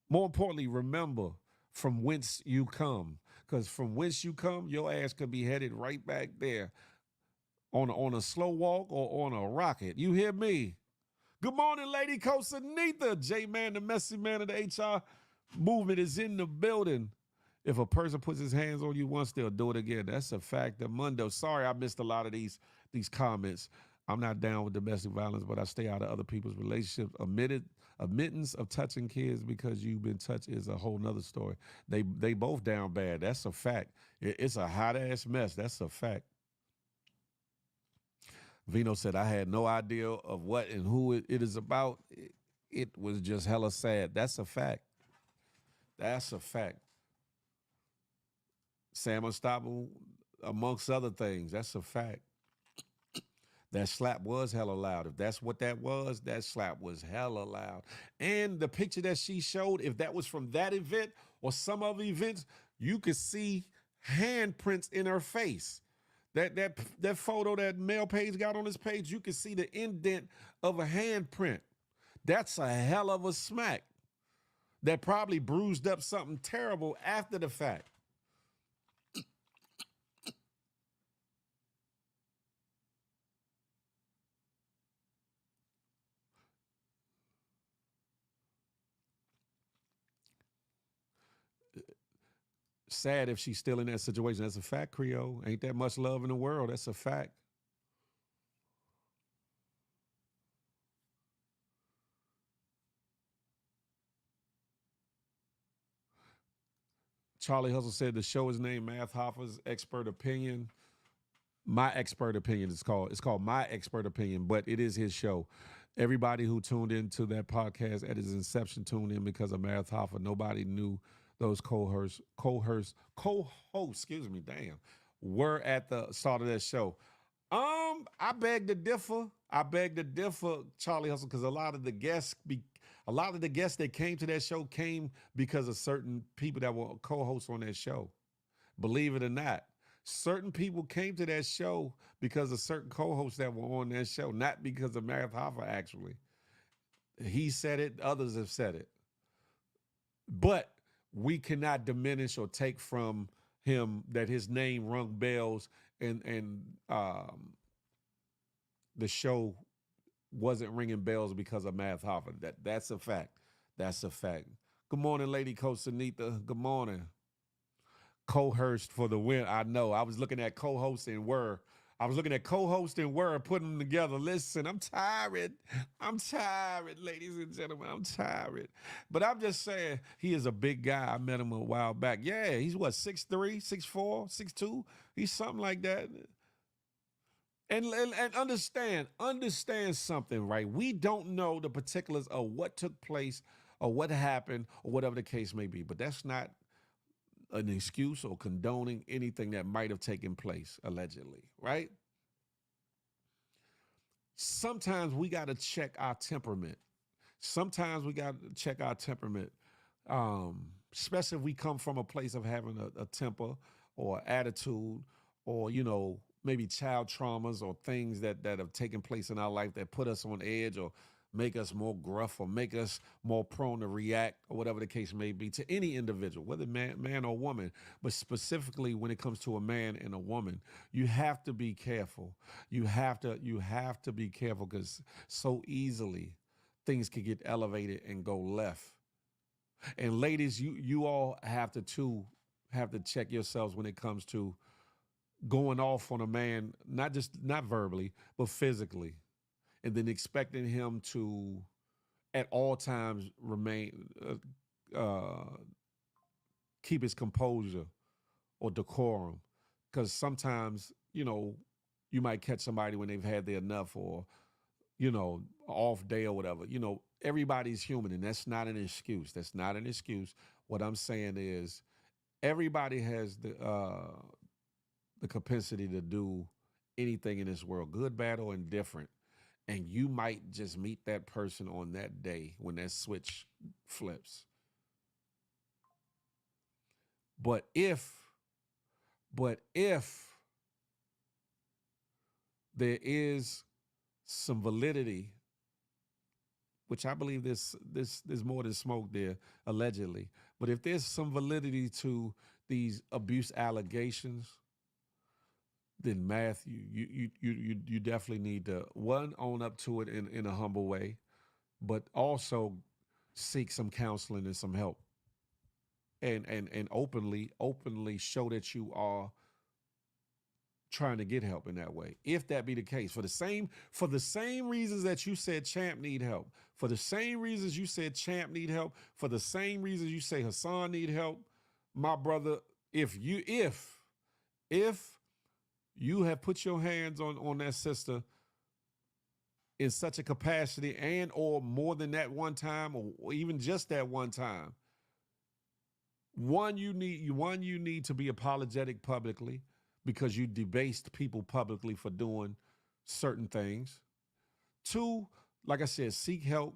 More importantly, remember from whence you come. Because from whence you come, your ass could be headed right back there on a slow walk or on a rocket. You hear me? Good morning, Lady Cosanita. J-Man, the messy man of the HR movement is in the building. If a person puts his hands on you once, they'll do it again. That's a fact. Mundo. Sorry, I missed a lot of these comments. I'm not down with domestic violence, but I stay out of other people's relationships. Admittance of touching kids because you've been touched is a whole nother story. They both down bad. That's a fact. It's a hot ass mess. That's a fact. Vino said, I had no idea of what and who it is about. It was just hella sad. That's a fact. That's a fact. Sam Unstoppable, amongst other things. That's a fact. That slap was hella loud. If that's what that was, that slap was hella loud. And the picture that she showed, if that was from that event or some other events, you could see handprints in her face. That photo that Mel Page got on his page, you could see the indent of a handprint. That's a hell of a smack. That probably bruised up something terrible after the fact. Sad if she's still in that situation. That's a fact, Creole. Ain't that much love in the world. That's a fact. Charlie Hustle said the show is named Math Hoffa's Expert Opinion. My Expert Opinion is called. It's called My Expert Opinion, but it is his show. Everybody who tuned into that podcast at its inception tuned in because of Math Hoffa. Nobody knew those co-hosts, excuse me, damn, were at the start of that show. I beg to differ. Charlie Hustle, because a lot of the guests that came to that show came because of certain people that were co-hosts on that show. Believe it or not. Certain people came to that show because of certain co-hosts that were on that show, not because of Math Hoffa, actually. He said it, others have said it. But we cannot diminish or take from him that his name rung bells and the show wasn't ringing bells because of Math Hoffa. That's a fact. That's a fact. Good morning, Lady Coach Sunita. Good morning. Cohurst for the win. I know. I was looking at co-host and Word. I was looking at co-host and Word, putting them together. Listen, I'm tired. I'm tired, ladies and gentlemen. I'm tired. But I'm just saying, he is a big guy. I met him a while back. Yeah, he's what, 6'3", 6'4", 6'2"? He's something like that. And understand something, right? We don't know the particulars of what took place or what happened or whatever the case may be. But that's not an excuse or condoning anything that might have taken place, allegedly, right? Sometimes we got to check our temperament. Especially if we come from a place of having a temper or attitude or, maybe child traumas or things that have taken place in our life that put us on edge or make us more gruff or make us more prone to react or whatever the case may be to any individual, whether man or woman. But specifically when it comes to a man and a woman, you have to be careful. You have to be careful because so easily things can get elevated and go left. And ladies, you all have to check yourselves when it comes to going off on a man, not verbally, but physically. And then expecting him to, at all times, keep his composure or decorum. Because sometimes, you might catch somebody when they've had their enough or, off day or whatever. Everybody's human, and that's not an excuse. That's not an excuse. What I'm saying is everybody has the capacity to do anything in this world, good, bad, or indifferent. And you might just meet that person on that day when that switch flips. But if there is some validity, which I believe there's more than smoke there, allegedly. But if there's some validity to these abuse allegations, then Math, you definitely need to, one, own up to it in a humble way, but also seek some counseling and some help. And openly show that you are trying to get help in that way. If that be the case, for the same reasons that you said Champ need help, for the same reasons you said Champ need help, for the same reasons you say Hassan need help, my brother, if you have put your hands on that sister in such a capacity and or more than that one time or even just that one time, you need to be apologetic publicly because you debased people publicly for doing certain things. Two, like I said, seek help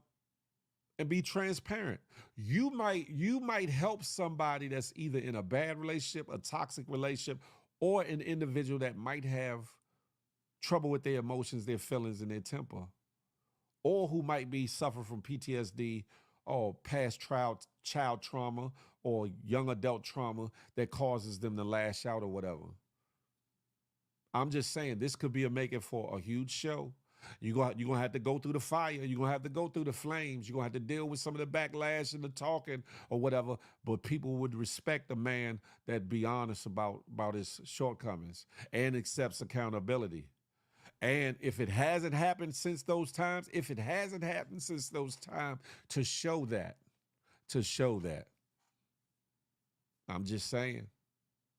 and be transparent. You might help somebody that's either in a bad relationship, a toxic relationship, or an individual that might have trouble with their emotions, their feelings, and their temper, or who might be suffering from PTSD or past child trauma or young adult trauma that causes them to lash out or whatever. I'm just saying this could be a making for a huge show. You're going to have to go through the fire. You're going to have to go through the flames. You're going to have to deal with some of the backlash and the talking or whatever. But people would respect a man that be honest about his shortcomings and accepts accountability. And if it hasn't happened since those times, to show that. I'm just saying.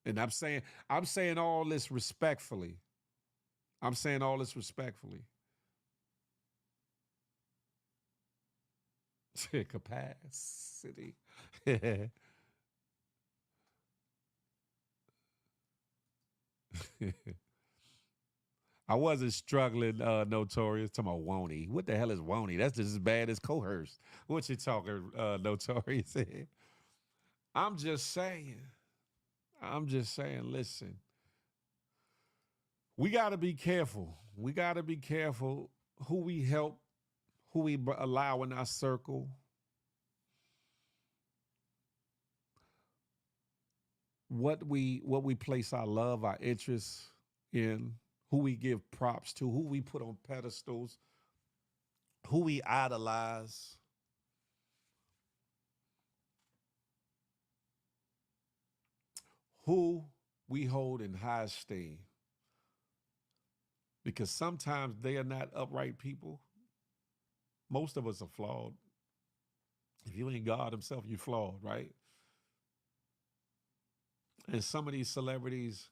And I'm saying all this respectfully. Capacity. I wasn't struggling, Notorious. Talking about Woney. What the hell is Woney? That's just as bad as Cohurst. What you talking, Notorious? I'm just saying, listen, We got to be careful. We got to be careful who we help, who we allow in our circle. What we place our love, our interest in, who we give props to, who we put on pedestals, who we idolize. Who we hold in high esteem. Because sometimes they are not upright people. Most of us are flawed. If you ain't God himself, you're flawed, right? And some of these celebrities,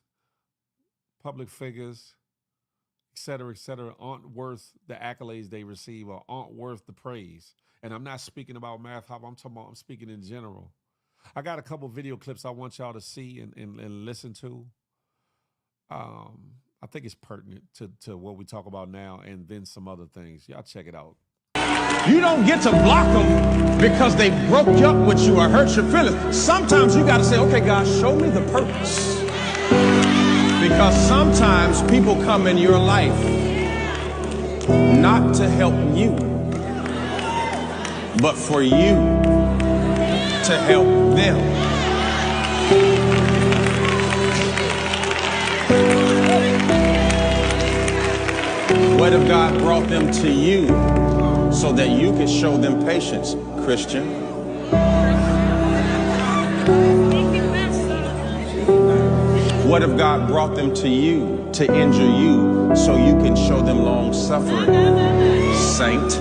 public figures, et cetera, aren't worth the accolades they receive or aren't worth the praise. And I'm not speaking about Math Hop, I'm speaking in general. I got a couple video clips I want y'all to see and listen to. I think it's pertinent to what we talk about now and then some other things. Y'all check it out. You don't get to block them because they broke up with you or hurt your feelings. Sometimes you got to say, okay, God, show me the purpose. Because sometimes people come in your life not to help you, but for you to help them. What if God brought them to you so that you could show them patience, Christian? What if God brought them to you to injure you so you can show them long suffering, saint?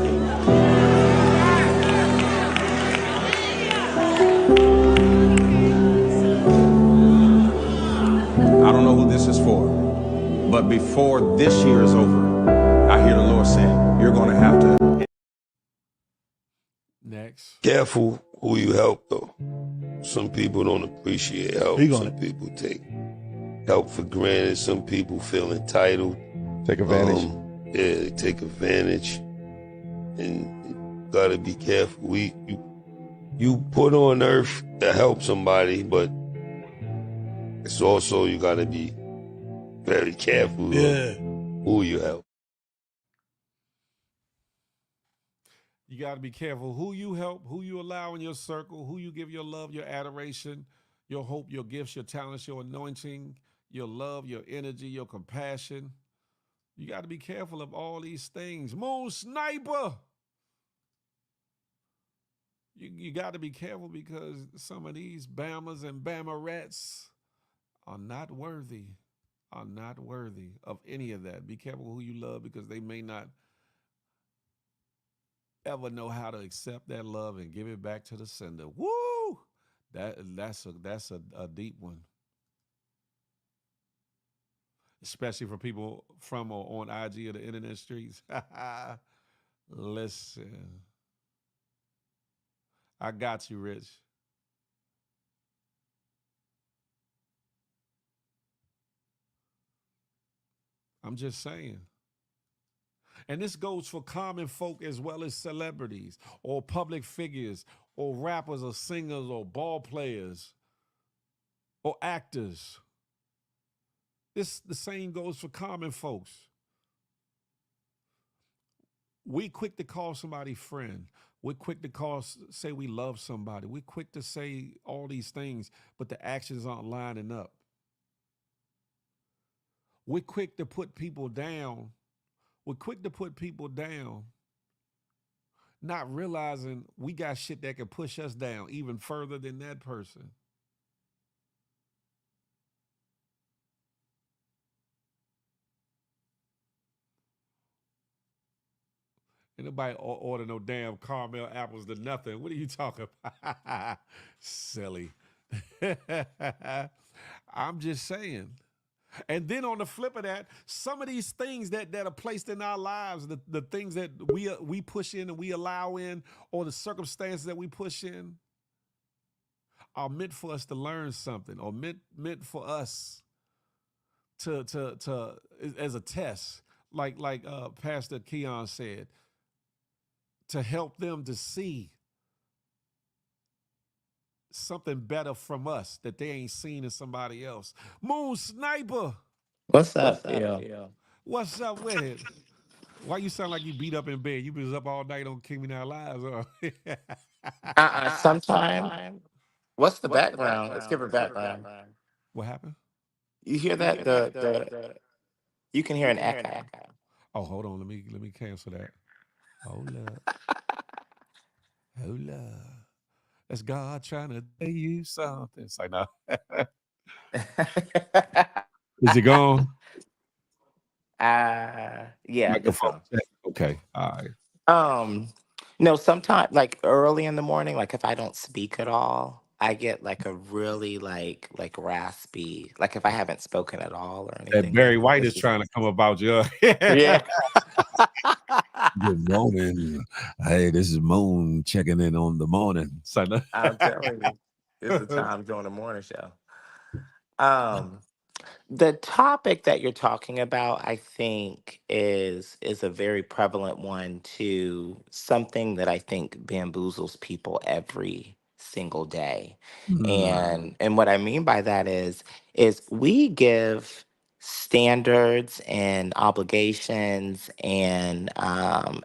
I don't know who this is for, but before this year is over, I hear the Lord saying, you're going to have to. Next. Careful who you help, though. Some people don't appreciate help. Some people take help for granted. Some people feel entitled. Take advantage. Yeah, they take advantage. And you gotta be careful. You put on earth to help somebody, but it's also you gotta be very careful of who you help. You got to be careful who you help, who you allow in your circle, who you give your love, your adoration, your hope, your gifts, your talents, your anointing, your love, your energy, your compassion. You got to be careful of all these things. Moon Sniper! You got to be careful because some of these Bammers and Bammerettes are not worthy of any of that. Be careful who you love because they may not ever know how to accept that love and give it back to the sender. Woo! That's a deep one. Especially for people from or on IG or the internet streets. Listen. I got you, Rich. I'm just saying. And this goes for common folk as well as celebrities or public figures or rappers or singers or ball players or actors. The same goes for common folks. We quick to call somebody friend. We're quick to say we love somebody. We're quick to say all these things, but the actions aren't lining up. We're quick to put people down. Not realizing we got shit that can push us down even further than that person. Ain't nobody order no damn caramel apples to nothing. What are you talking about? Silly. I'm just saying. And then on the flip of that, some of these things that are placed in our lives, the things that we push in and we allow in, or the circumstances that we push in, are meant for us to learn something, or meant for us to as a test, like Pastor Keon said, to help them to see something better from us that they ain't seen in somebody else. Moon Sniper. What's up, yo? What's up with it? Why you sound like you beat up in bed? You was up all night on King Me Now Lives, huh? Sometime. What's the background? Let's give her background. What happened? You hear that? You can hear an echo. Oh, hold on. Let me cancel that. Hold up. Hold up. That's God trying to tell you something. It's like, no. Is it gone? Yeah, it's Microphone gone. check. Okay. All right. No, sometimes like early in the morning, like if I don't speak at all, I get like a really like raspy, like if I haven't spoken at all or That anything Barry like White is this is trying to come about you. yeah. Good morning. Hey, this is Moon checking in on the morning. So, I'm telling you, it's the time during the morning show. Um, The topic that you're talking about, I think, is a very prevalent one to something that I think bamboozles people every single day. And what I mean by that is we give standards and obligations and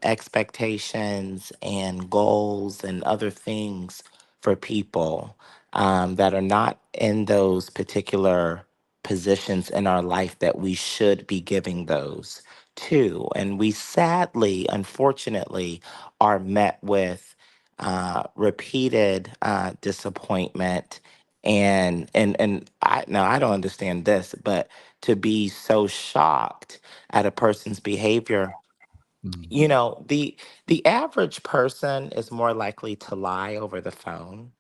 expectations and goals and other things for people that are not in those particular positions in our life that we should be giving those to. And we sadly, unfortunately, are met with repeated disappointment. And I now I don't understand this, but to be so shocked at a person's behavior, the average person is more likely to lie over the phone,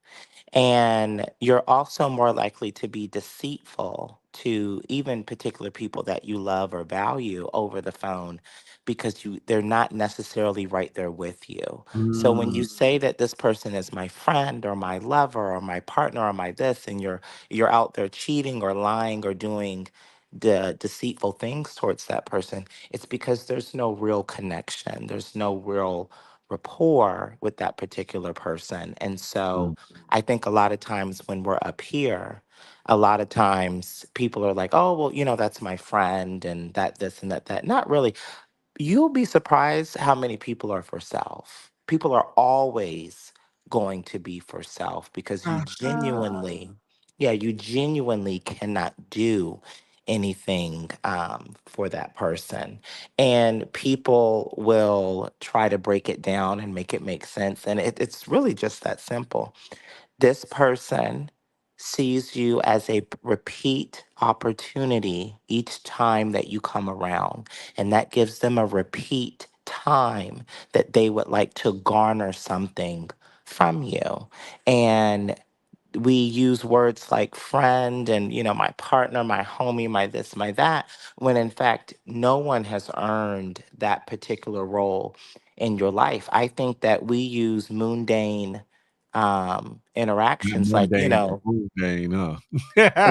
and you're also more likely to be deceitful to even particular people that you love or value over the phone because they're not necessarily right there with you. So when you say that this person is my friend or my lover or my partner or my this, and you're out there cheating or lying or doing the deceitful things towards that person, it's because there's no real connection. There's no real rapport with that particular person. And so I think a lot of times when we're up here, a lot of times people are like, oh, well, that's my friend and that, this, and that. Not really. You'll be surprised how many people are for self. People are always going to be for self because you genuinely cannot do anything for that person. And people will try to break it down and make it make sense. And it's really just that simple. This person sees you as a repeat opportunity each time that you come around. And that gives them a repeat time that they would like to garner something from you. And we use words like friend and, my partner, my homie, my this, my that, when in fact, no one has earned that particular role in your life. I think that we use mundane Not interactions like, mundane, mundane,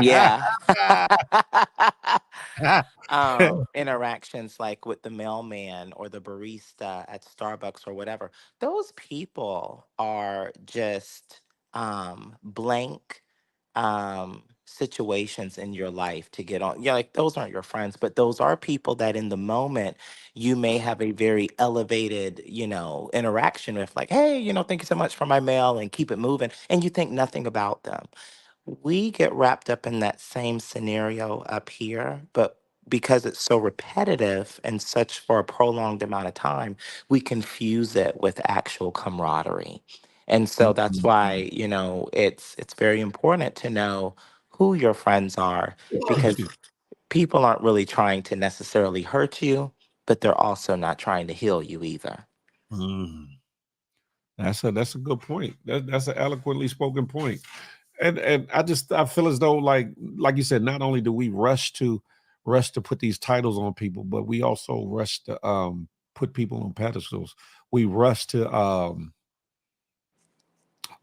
yeah. huh? Interactions like with the mailman or the barista at Starbucks or whatever. Those people are just blank situations in your life to get on. Yeah, like those aren't your friends, but those are people that in the moment you may have a very elevated, interaction with, like, hey, thank you so much for my mail and keep it moving. And you think nothing about them. We get wrapped up in that same scenario up here, but because it's so repetitive and such for a prolonged amount of time, we confuse it with actual camaraderie. And so that's why, it's very important to know who your friends are, because people aren't really trying to necessarily hurt you, but they're also not trying to heal you either. That's a good point. That's an eloquently spoken point. And I feel as though like you said, not only do we rush to put these titles on people, but we also rush to put people on pedestals. We rush to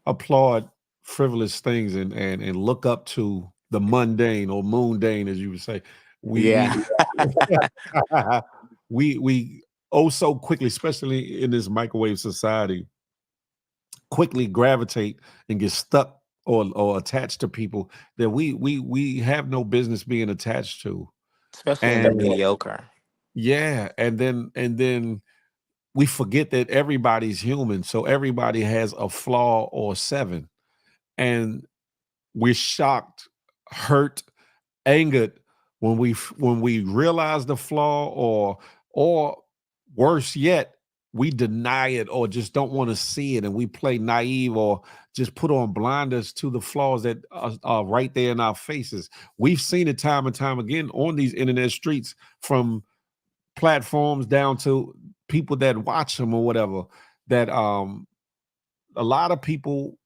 applaud frivolous things and look up to the mundane or mundane, as you would say. We Yeah. we so quickly, especially in this microwave society, quickly gravitate and get stuck or attached to people that we have no business being attached to. especially in the And mediocre. yeah, and then we forget that everybody's human, so everybody has a flaw or seven, and we're shocked, hurt, angered when we realize the flaw, or worse yet, we deny it or just don't want to see it, and we play naive or just put on blinders to the flaws that are right there in our faces. We've seen it time and time again on these internet streets, from platforms down to people that watch them or whatever, that a lot of people,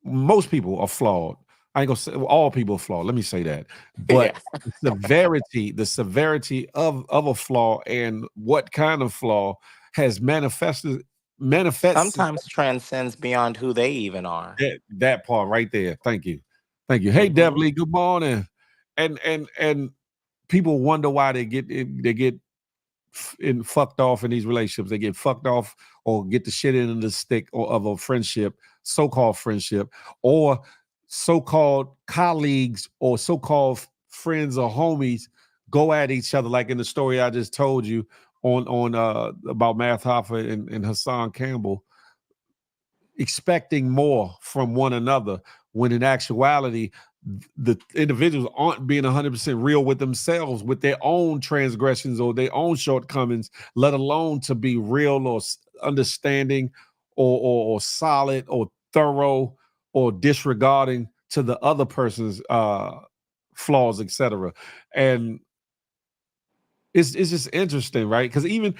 most people are flawed. I ain't gonna say all people are flawed. Let me say that. But Yeah. the severity of a flaw and what kind of flaw has manifests Sometimes transcends beyond who they even are. that part right there. Thank you. Thank you. Hey, Hmm. Devly, good morning. And people wonder why they get fucked off in these relationships. They get fucked off or get the shit in the stick or of a friendship, so-called friendship, or so-called colleagues or so-called friends or homies go at each other, like in the story I just told you on about Math Hoffa and Hassan Campbell, expecting more from one another, when in actuality the individuals aren't being 100% real with themselves, with their own transgressions or their own shortcomings, let alone to be real or understanding or solid or thorough or disregarding to the other person's flaws, etc. And it's just interesting, right? Because even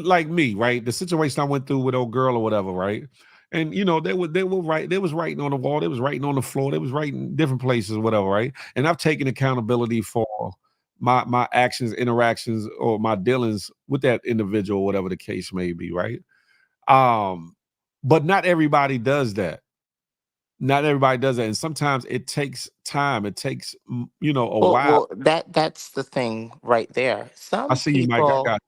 like me, right, the situation I went through with old girl or whatever, right? And they were right, they was writing on the wall, they was writing on the floor, they was writing different places, whatever, right? And I've taken accountability for my actions, interactions, or my dealings with that individual, whatever the case may be, right? But not everybody does that. Not everybody does that. And sometimes it takes time. It takes a while. Well, that's the thing right there. I see you, Mike. I got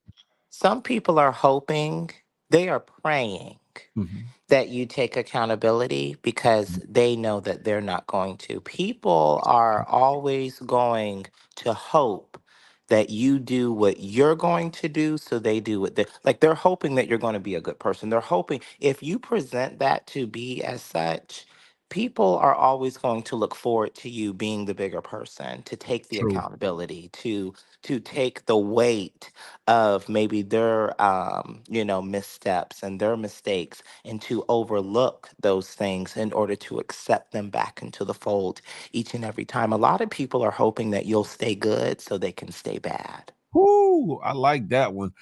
Some people are hoping, they are praying you. Mhm. that you take accountability because they know that they're not going to. People are always going to hope that you do what you're going to do so they do what they, like, they're hoping that you're going to be a good person. They're hoping if you present that to be as such, people are always going to look forward to you being the bigger person, to take the True. accountability, to take the weight of maybe their missteps and their mistakes, and to overlook those things in order to accept them back into the fold each and every time. A lot of people are hoping that you'll stay good so they can stay bad. Whoo, I like that one.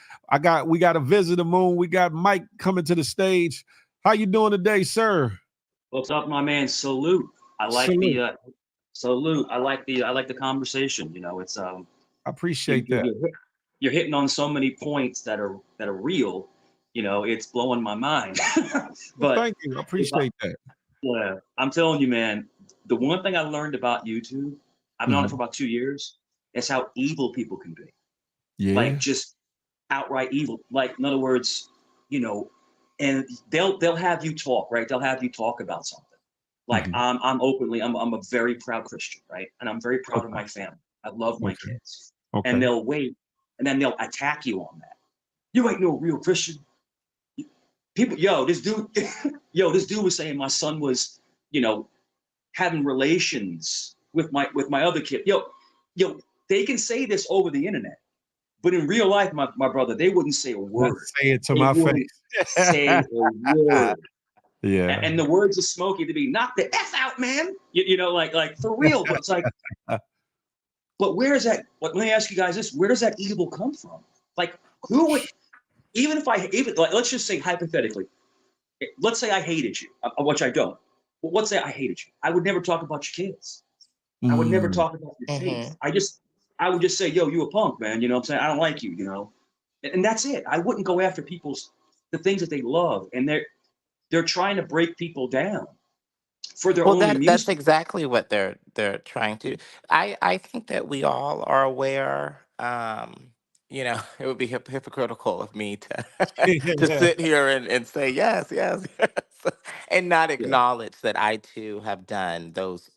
We got a visitor, Moon. We got Mike coming to the stage. How you doing today, sir? What's up, my man? Salute. I like Salute. the salute. I like the conversation. It's I you, appreciate you, that. you're, hit- you're hitting on so many points that are real. It's blowing my mind. Well, But thank you. I if I, appreciate that. yeah, I'm telling you, man, the one thing I learned about YouTube, I've been on it for Mhm. about 2 years, is how evil people can be. Like Yeah. just outright evil. Like in other words, you know, and they'll have you talk, right? They'll have you talk about something. Like Mhm. I'm a very proud Christian, right? And I'm very proud of Okay. my family. I love my Okay. kids. And Okay. they'll wait, and then they'll attack you on that. You ain't no real Christian. People, this dude was saying my son was, you know, having relations with my other kid. They can say this over the internet, but in real life, my brother, they wouldn't say a Not word. say it to They my wouldn't face. say a word. Yeah. And the words of Smokey to be knock the F out, man. Like for real. But it's like, but where is that? Let me ask you guys this: where does that evil come from? Like, who would even like, let's just say hypothetically, let's say I hated you, which I don't. But let's say I hated you. I would never talk about your kids. I would never Mm. talk about your Hmm. faith. I would just say, yo, you a punk, man. You know what I'm saying? I don't like you, And that's it. I wouldn't go after the things that they love. And they're trying to break people down for their Well, own that's amusement. exactly what they're trying to. I think that we all are aware. It would be hypocritical of me to to sit here and say yes, yes, yes, and not Yeah. acknowledge that I too have done those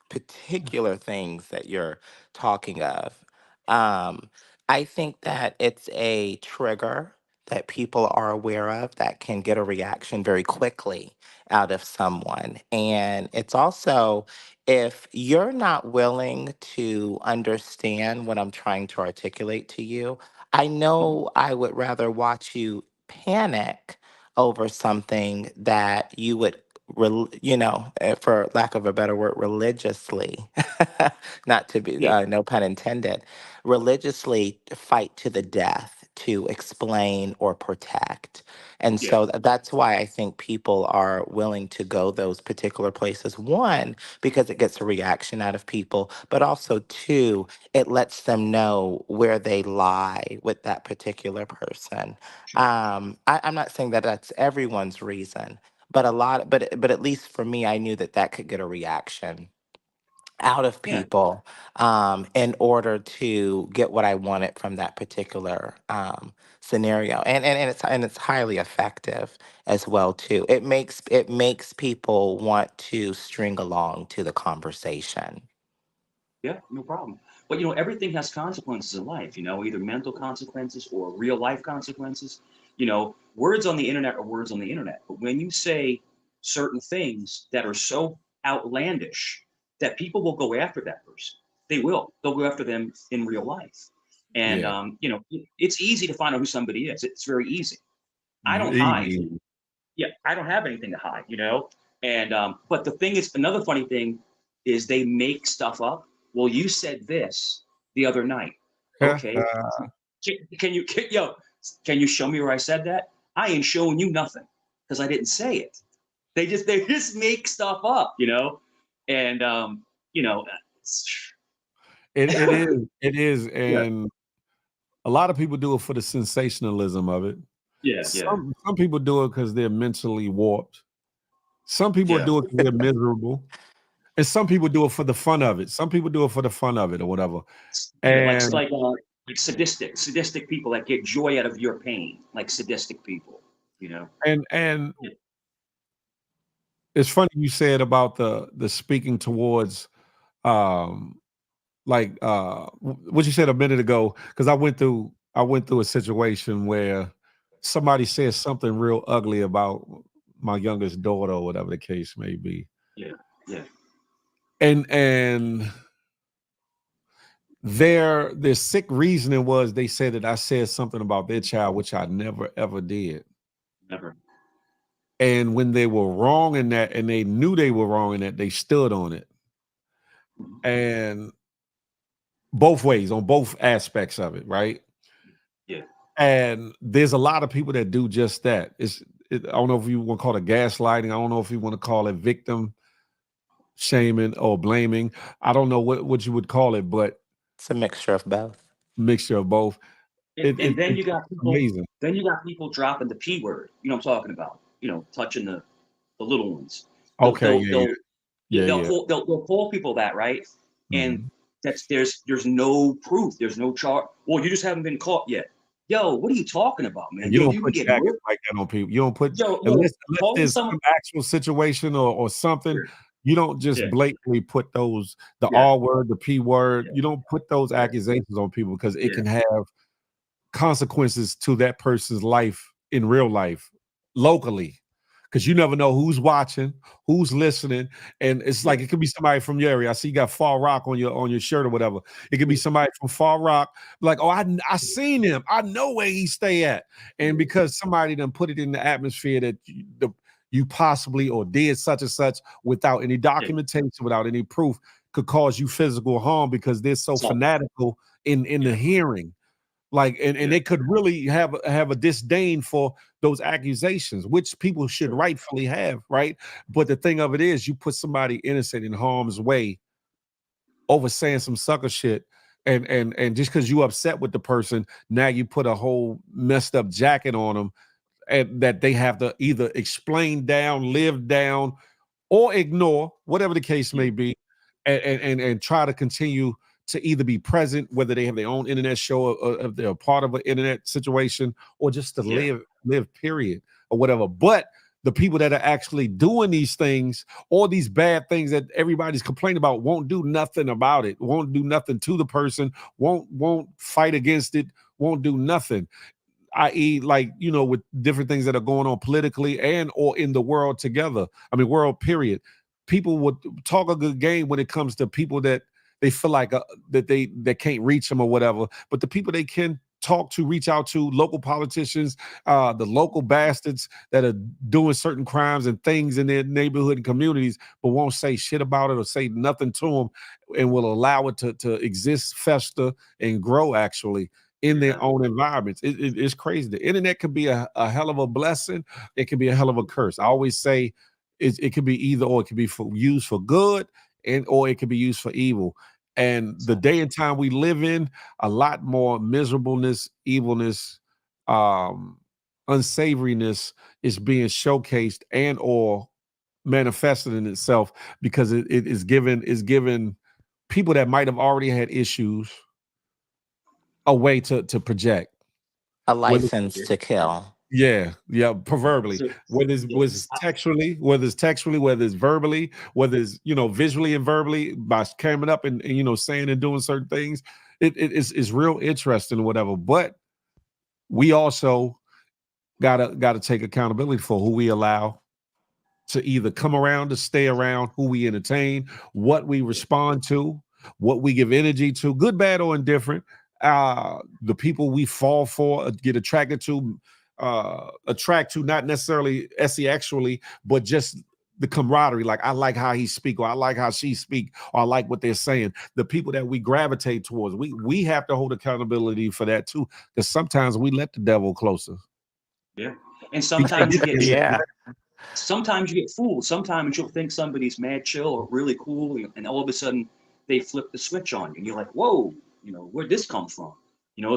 particular things that you're talking of. Um, I think that it's a trigger that people are aware of that can get a reaction very quickly out of someone. And it's also, if you're not willing to understand what I'm trying to articulate to you, I know I would rather watch you panic over something that you would, for lack of a better word, religiously, not to be, no pun intended, religiously fight to the death to explain or protect. And Yeah. so that's why I think people are willing to go those particular places. One, because it gets a reaction out of people, but also two, it lets them know where they lie with that particular person. I'm not saying that that's everyone's reason, but but at least for me, I knew that that could get a reaction out of Yeah. people in order to get what I wanted from that particular scenario, and it's highly effective as well too. It makes people want to string along to the conversation. Yeah, no problem. But everything has consequences in life, either mental consequences or real life consequences. Words on the internet are words on the internet. But when you say certain things that are so outlandish that people will go after that person, they will. They'll go after them in real life. And Yeah. it's easy to find out who somebody is. It's very easy. I don't hide. Easy. Yeah, I don't have anything to hide. And but the thing is, another funny thing is they make stuff up. Well, you said this the other night. Okay, can you show me where I said that? I ain't showing you nothing because I didn't say it. They just make stuff up. And it's- It is, yeah, and a lot of people do it for the sensationalism of it. yeah. Some people do it because they're mentally warped. Some people Yeah. do it because they're miserable, and some people do it for the fun of it. Some people do it for the fun of it or whatever. Yeah, like And like like sadistic people that get joy out of your pain, like sadistic people. and Yeah. it's funny you said about the speaking towards um what you said a minute ago, because I went through a situation where somebody said something real ugly about my youngest daughter or whatever the case may be. Yeah, yeah, And their sick reasoning was they said that I said something about their child, which I never ever did. never. And when they were wrong in that, and they knew they were wrong in that, they stood on it. And both ways, on both aspects of it, right? Yeah, And there's a lot of people that do just that. I don't know if you want to call it gaslighting. I don't know if you want to call it victim shaming or blaming. I don't know what you would call it, but It's a mixture of both. mixture of both. and then It's you got people. amazing. Then you got people dropping the P word. You know what I'm talking about? Touching the little ones. They'll Okay, they'll yeah, they'll yeah, yeah, they'll yeah. they'll call people that, right? And Mhm. there's no proof. There's no charge. Well, you just haven't been caught yet. Yo, what are you talking about, man? And you Yo, don't you can put get jackets murdered. like that on people. You don't put Yo, unless calling there's someone. some actual situation or something. You don't just Yeah, blatantly put the yeah, R word, the P word. yeah, You don't put those yeah, accusations on people because it yeah, can have consequences to that person's life in real life, locally. Because you never know who's watching, who's listening, and it's yeah, like it could be somebody from your area. I see you got Far Rock on your shirt or whatever. It could be somebody from Far Rock, like, oh, I seen him. I know where he stay at, and because somebody done put it in the atmosphere that you possibly or did such and such without any yeah. documentation, without any proof, could cause you physical harm because they're so So, fanatical in the yeah, hearing. Like, and yeah, they could really have a disdain for those accusations, which people should sure, rightfully have, right? But the thing of it is, you put somebody innocent in harm's way over saying some sucker shit, and just because you upset with the person, now you put a whole messed up jacket on them, and that they have to either explain down, live down, or ignore, whatever the case yeah, may be, and try to continue to either be present, whether they have their own internet show or if they're a part of an internet situation, or just to yeah, live period or whatever. But the people that are actually doing these things, all these bad things that everybody's complaining about, won't do nothing about it, won't do nothing to the person, won't fight against it, won't do nothing. I.e., like, with different things that are going on politically and or in the world together. I mean, world period. People would talk a good game when it comes to people that they feel like that they can't reach them or whatever. But the people they can talk to, reach out to, local politicians, the local bastards that are doing certain crimes and things in their neighborhood and communities, but won't say shit about it or say nothing to them, and will allow it to exist, fester, and grow actually in their own environments. It's crazy. The internet can be a hell of a blessing. It can be a hell of a curse. I always say it can be either or. It can be used for good, or it can be used for evil. And the day and time we live in, a lot more miserableness, evilness, unsavoriness is being showcased and or manifested in itself, because it is given people that might have already had issues a way to project A license to kill. yeah, proverbially. Whether it's textually, whether it's verbally, whether it's visually and verbally by camming up and saying and doing certain things, it's real interesting or whatever. But we also gotta take accountability for who we allow to either come around, to stay around, who we entertain, what we respond to, what we give energy to, good, bad, or indifferent. The people we fall for, get attracted to, not necessarily actually, but just the camaraderie. Like, I like how he speak, or I like how she speak, or I like what they're saying. The people that we gravitate towards, we have to hold accountability for that too, because sometimes we let the devil closer. Yeah, and sometimes you get Yeah. sometimes you get fooled. Sometimes you'll think somebody's mad chill or really cool, and all of a sudden they flip the switch on you, and you're like, whoa, where'd this come from?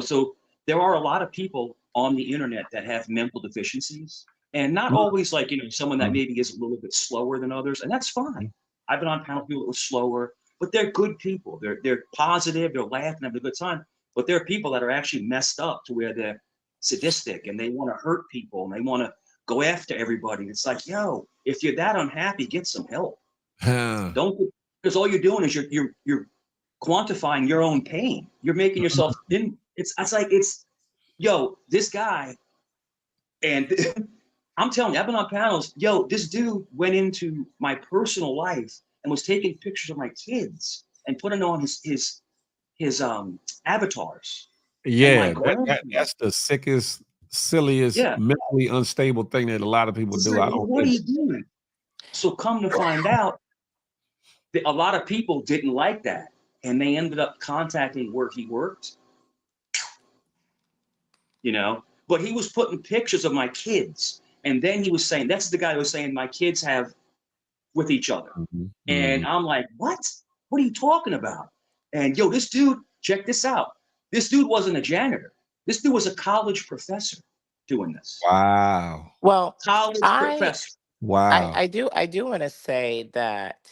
So there are a lot of people on the internet that have mental deficiencies, and not always like, someone that maybe is a little bit slower than others, and that's fine. I've been on panel people that were slower, but they're good people. They're positive, they're laughing, having a good time. But there are people that are actually messed up to where they're sadistic and they want to hurt people and they want to go after everybody. It's like, yo, if you're that unhappy, get some help. Don't, because all you're doing is you're quantifying your own pain. You're making yourself in. It's like yo, this guy, and I'm telling you, I've been on panels. Yo, this dude went into my personal life and was taking pictures of my kids and putting on his avatars. Yeah, that's the sickest, silliest, Yeah. mentally unstable thing that a lot of people do. Like, what are you doing? So come to find out, a lot of people didn't like that, and they ended up contacting where he worked. But he was putting pictures of my kids, and then he was saying, that's the guy who was saying my kids have with each other. And I'm like, what? What are you talking about? And yo, this dude, check this out. This dude wasn't a janitor. This dude was a college professor doing this. Wow. Well, College professor. Wow. I do want to say that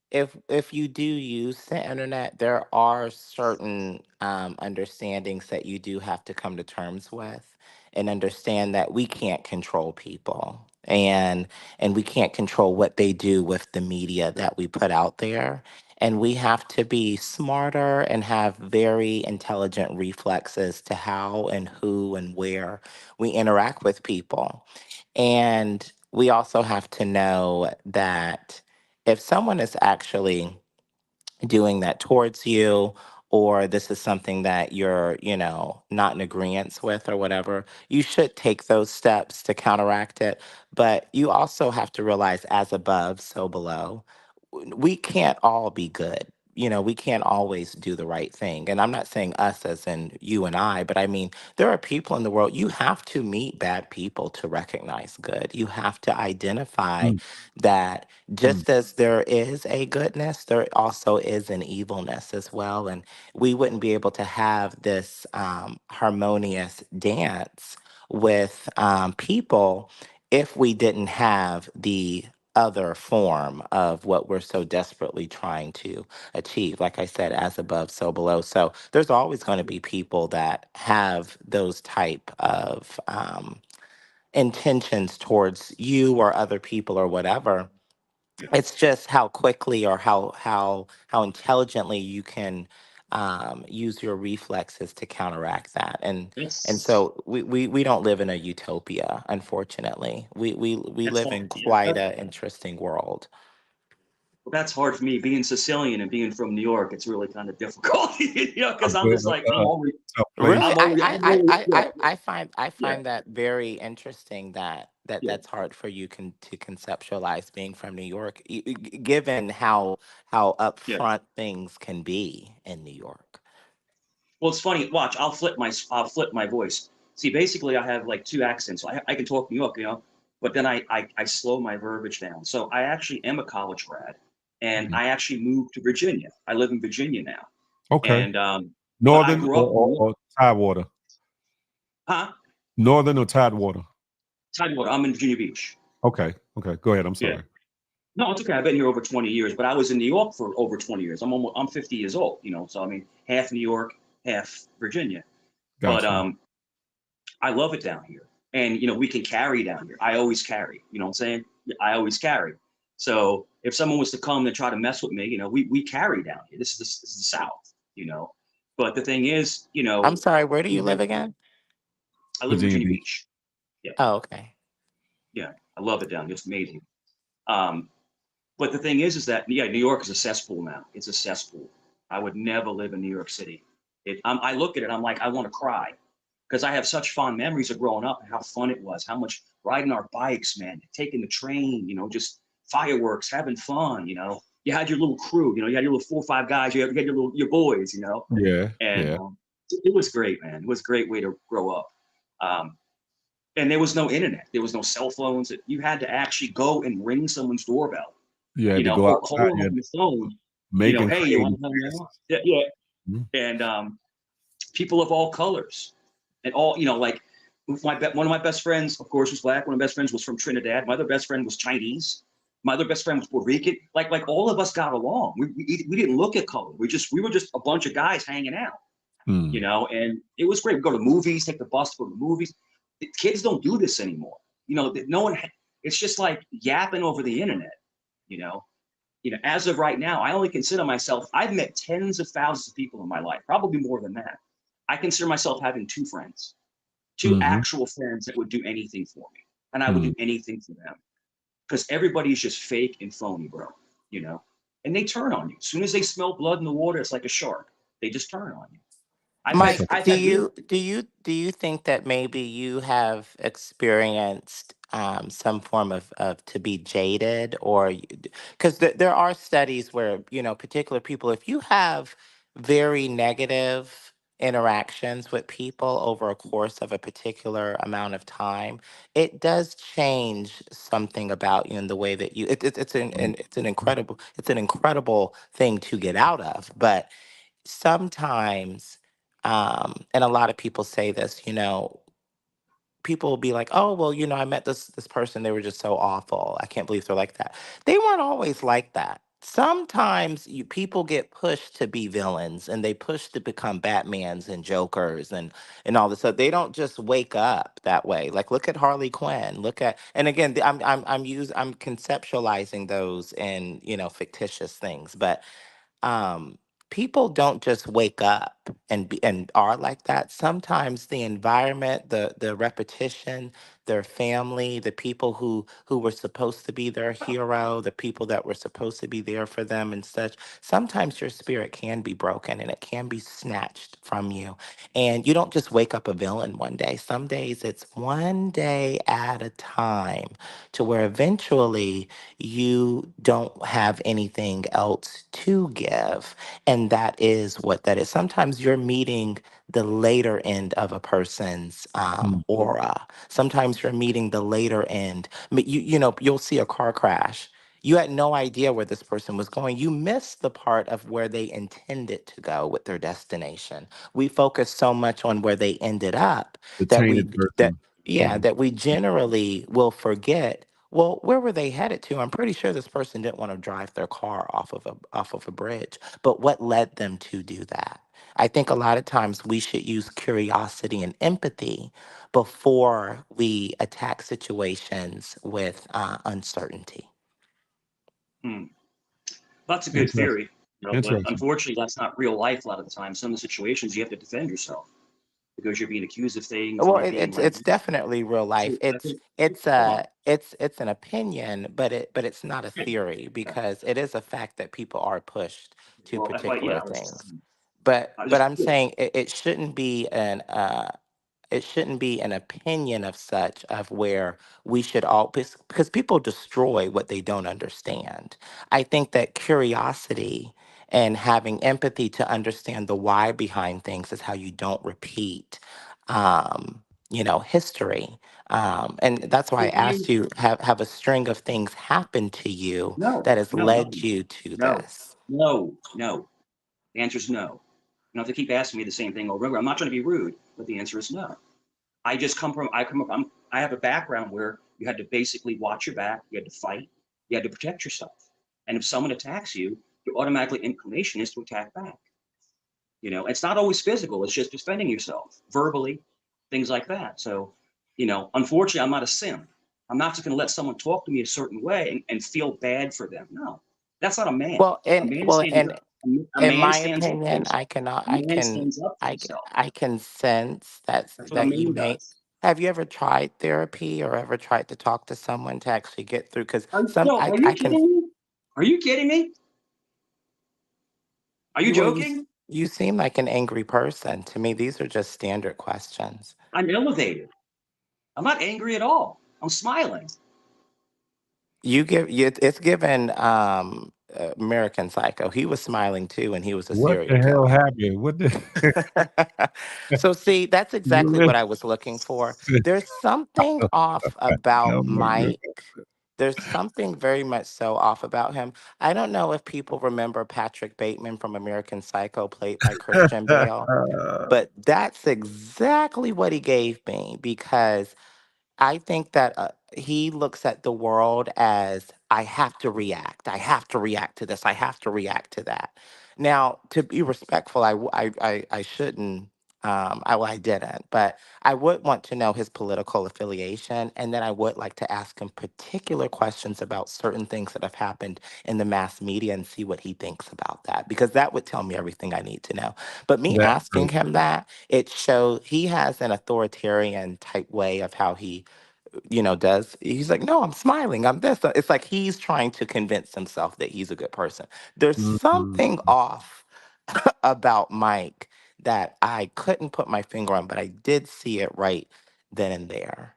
if you do use the internet, there are certain understandings that you do have to come to terms with, and understand that we can't control people, and we can't control what they do with the media that we put out there. And we have to be smarter and have very intelligent reflexes to how and who and where we interact with people. And we also have to know that if someone is actually doing that towards you, or this is something that you're, not in agreement with or whatever, you should take those steps to counteract it. But you also have to realize, as above, so below. We can't all be good. We can't always do the right thing. And I'm not saying us as in you and I, but I mean, there are people in the world, you have to meet bad people to recognize good. You have to identify that just as there is a goodness, there also is an evilness as well. And we wouldn't be able to have this harmonious dance with people if we didn't have the other form of what we're so desperately trying to achieve. Like I said, as above, so below. So there's always going to be people that have those type of intentions towards you or other people or whatever. It's just how quickly or how intelligently you can use your reflexes to counteract that. And That's so we don't live in a utopia, unfortunately. We that's live hard. in Yeah, quite a interesting world. that's hard for me being Sicilian and being from New York. It's really kind of difficult, A because I'm good, just like tough place. Really, yeah, I yeah, find that very interesting that yeah, that's hard for you to conceptualize being from New York, given how yeah. upfront things can be in New York. Well, it's funny. Watch, I'll flip my voice. See, basically, I have like two accents. I can talk New York, but then I slow my verbiage down. So I actually am a college grad, and Mhm. I actually moved to Virginia. I live in Virginia now, Okay. and but I Northern grew up in New York. or Tidewater? Huh? Northern or Tidewater? Tidewater. I'm in Virginia Beach. Okay. Okay. Go ahead. I'm Yeah. sorry. No, it's okay. I've been here over 20 years, but I was in New York for over 20 years. I'm 50 years old, so I mean, half New York, half Virginia. But Gotcha. I love it down here. And we can carry down here. I always carry. You know what I'm saying? I always carry. So if someone was to come and try to mess with me, we carry down here. This is the South, But the thing is, I'm sorry, where do you live again? I live in Virginia Virginia Beach. Beach. Yeah, Oh, okay. yeah. I love it down here. It's amazing. Um, but the thing is that New York is a cesspool now. It's a cesspool. I would never live in New York City. I look at it, I'm like, I want to cry because I have such fond memories of growing up and how fun it was, how much riding our bikes, man, taking the train, just fireworks, having fun. You had your little crew, you had your little 4 or 5 guys, you had your boys, Yeah. and Yeah. it was great, man. It was a great way to grow up. Um, and there was no internet, there was no cell phones. You had to actually go and ring someone's doorbell, You had to go or call outside. them You on had the phone. making Hey, you want creative to hang out? faces. Yeah, yeah. Mhm. And people of all colors and all, like one of my best friends, of course, was black. One of my best friends was from Trinidad. My other best friend was Chinese. My other best friend was Puerto Rican. Like all of us got along. We didn't look at color. We were just a bunch of guys hanging out, Hmm. and it was great. We go to movies, take the bus to go to the movies. The kids don't do this anymore. No one. It's just like yapping over the internet. You know, as of right now, I only consider myself. I've met tens of thousands of people in my life, probably more than that. I consider myself having two friends, two Mm-hmm. actual friends that would do anything for me, and I would Hmm. do anything for them because everybody's just fake and phony, bro. You know, and they turn on you as soon as they smell blood in the water. It's like a shark. They just turn on you. Mike, I've had real. do you think that maybe you have experienced some form of to be jaded, or because there are studies where particular people, if you have very negative interactions with people over a course of a particular amount of time, it does change something about you in the way that it's an incredible thing to get out of, but sometimes, and a lot of people say this, people will be like, "Oh, well, I met this person. They were just so awful. I can't believe they're like that." They weren't always like that. Sometimes people get pushed to be villains, and they push to become Batmans and Jokers and all this stuff. They don't just wake up that way. Like, look at Harley Quinn. Look at, and again, I'm conceptualizing those in fictitious things, but um people don't just wake up and are like that. Sometimes the environment, the repetition, their family, the people who were supposed to be their hero, the people that were supposed to be there for them and such, sometimes your spirit can be broken and it can be snatched from you, and you don't just wake up a villain one day. Some days it's one day at a time, to where eventually you don't have anything else to give. And that is what that is. Sometimes you're meeting the later end of a person's aura. Sometimes you're meeting the later end. You'll see a car crash. You had no idea where this person was going. You missed the part of where they intended to go with their destination. We focus so much on where they ended up The that tainted person. Mhm. we generally will forget, well, where were they headed to? I'm pretty sure this person didn't want to drive their car off of a bridge. But what led them to do that? I think a lot of times we should use curiosity and empathy before we attack situations with uncertainty. That's a good Interesting. theory. But Interesting. unfortunately, that's not real life a lot of the time. Some of the situations you have to defend yourself because you're being accused of things and Well, you're being like, it's definitely real so life. I think it's wrong. It's an opinion, but it's not a theory because it is a fact that people are pushed to Well, that's why, yeah, particular I was things. just, But I was but just I'm saying it shouldn't be an opinion of such of where we should all because people destroy what they don't understand. I think that curiosity and having empathy to understand the why behind things is how you don't repeat history. And that's why I So do asked you? you, have a string of things happen to you No, that has no, led nothing. you to No, this? no, no. The answer is no. You don't have to keep asking me the same thing over and over. I'm not trying to be rude, but the answer is no. I have a background where you had to basically watch your back, you had to fight, you had to protect yourself. And if someone attacks you, your automatic inclination is to attack back. It's not always physical, it's just defending yourself verbally, things like that. So, unfortunately, I'm not a simp. I'm not just going to let someone talk to me a certain way and feel bad for them. No, that's not a man. Well, A and man well, stands and up. A in man my stands up for opinion, himself. A man stands up for himself. I can sense That's what a that you man may. does. Have you ever tried therapy or ever tried to talk to someone to actually get through? Because some Are you I can. kidding me? Are you kidding me? Are you You well, joking? you seem like an angry person to me. These are just standard questions. I'm elevated. I'm not angry at all. I'm smiling. It's given American Psycho. He was smiling too, and he was a What the serial hell killer. happened? What the So see, that's exactly what I was looking for. Listen. There's something off about Oh my Mike. goodness. There's something very much so off about him. I don't know if people remember Patrick Bateman from American Psycho, played by Christian Bale, but that's exactly what he gave me because I think that he looks at the world as I have to react. I have to react to this. I have to react to that. Now, to be respectful, I shouldn't. I didn't, but I would want to know his political affiliation, and then I would like to ask him particular questions about certain things that have happened in the mass media and see what he thinks about that, because that would tell me everything I need to know. But me That's asking true. him that, it shows he has an authoritarian type way of how he does. He's like, no, I'm smiling. I'm this. It's like he's trying to convince himself that he's a good person. There's Mhm. something off about Mike that I couldn't put my finger on, but I did see it right then and there.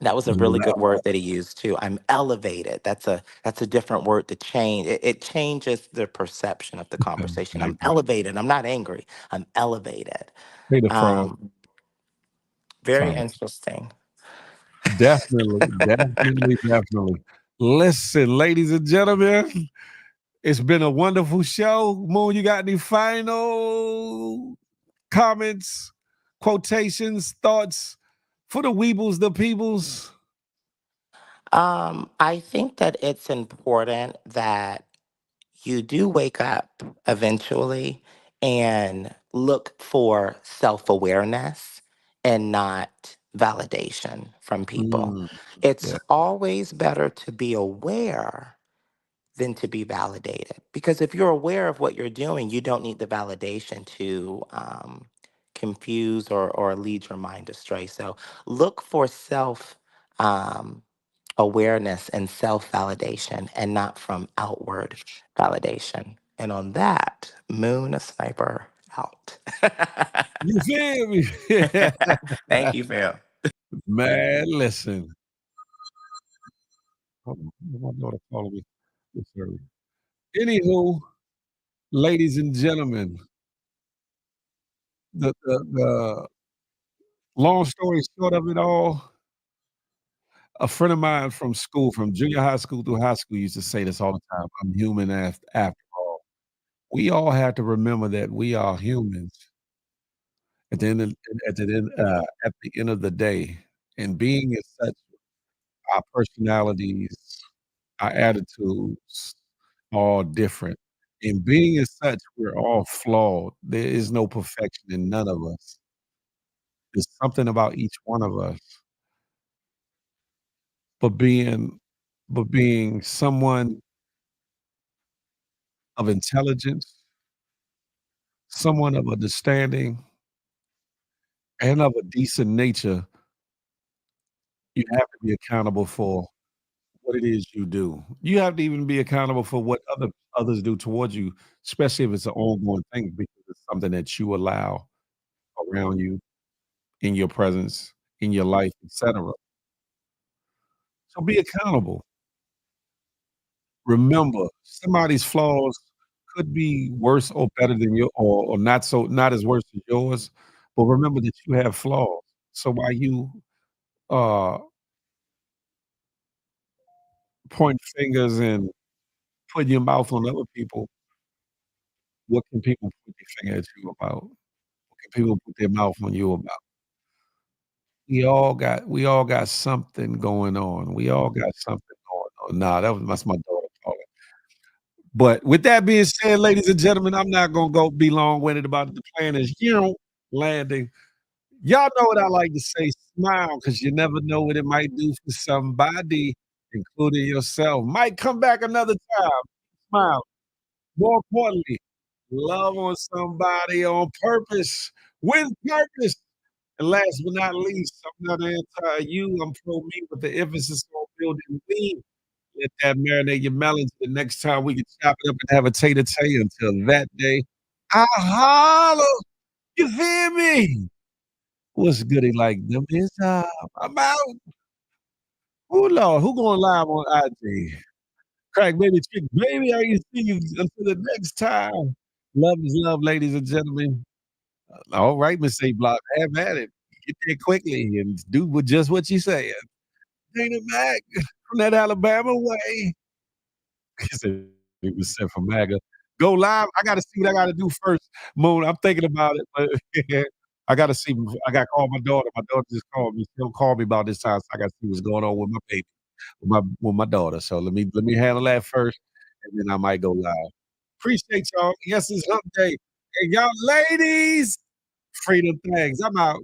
That was a really Yeah. good word that he used too. I'm elevated. That's a different word to change. It changes the perception of the conversation. I'm Exactly. elevated. I'm not angry. I'm elevated. Pay the frog. Um, Very Fine. interesting. Definitely, definitely, definitely. Listen, ladies and gentlemen, it's been a wonderful show. Moon, you got any final comments, quotations, thoughts for the Weebles, the Peebles? I think that it's important that you do wake up eventually and look for self awareness and not validation from people. Mm, It's yeah. always better to be aware than to be validated. Because if you're aware of what you're doing, you don't need the validation to confuse or lead your mind astray. So look for self awareness and self validation and not from outward validation. And on that, Moon a Sniper out. You feel me? Thank you, Phil. Man, listen. Hold on, my daughter calling me this early. Anywho, ladies and gentlemen, the long story short of it all, a friend of mine from school, from junior high school through high school, used to say this all the time. I'm human after all. We all have to remember that we are humans at the end of, at the end of the day. And being as such, our personalities, our attitudes, all different. And being as such, we're all flawed. There is no perfection in none of us. There's something about each one of us. But being someone of intelligence, someone of understanding, and of a decent nature, you have to be accountable for what it is you do. You have to even be accountable for what others do towards you, especially if it's an ongoing thing because it's something that you allow around you, in your presence, in your life, etc. So be accountable. Remember, somebody's flaws could be worse or better than your or not as worse as yours, but remember that you have flaws. So while you uh point fingers and put your mouth on other people, what can people put their finger at you about? What can people put their mouth on you about? We all got something going on. We all got something going on. Nah, that's my daughter calling. But with that being said, ladies and gentlemen, I'm not gonna go be long-winded about it. The plan is landing. Y'all know what I like to say, smile, because you never know what it might do for somebody, including yourself. Might come back another time. Smile. More importantly, love on somebody on purpose, with purpose. And last but not least, I'm not anti-you, I'm pro-me with the emphasis on building me. Let that marinate your melons. The next time we can chop it up and have a tater-tay. Until that day, I holla. You hear me? What's goody like them is I'm out. Oh Lord, who going live on IG? Crack baby chick, baby, I can see you until the next time. Love is love, ladies and gentlemen. All right, Miss A Block, have at it. Get there quickly and do just what you said. Dana Mac from that Alabama way. He said it was sent from MAGA. Go live. I gotta see what I gotta do first. Moon, I'm thinking about it, but I gotta see. I gotta call my daughter. My daughter just called me. She don't call me about this time, so I gotta see what's going on with my baby, with my daughter. So let me handle that first, and then I might go live. Appreciate y'all. Yes, it's hump day. And y'all ladies, freedom things. I'm out.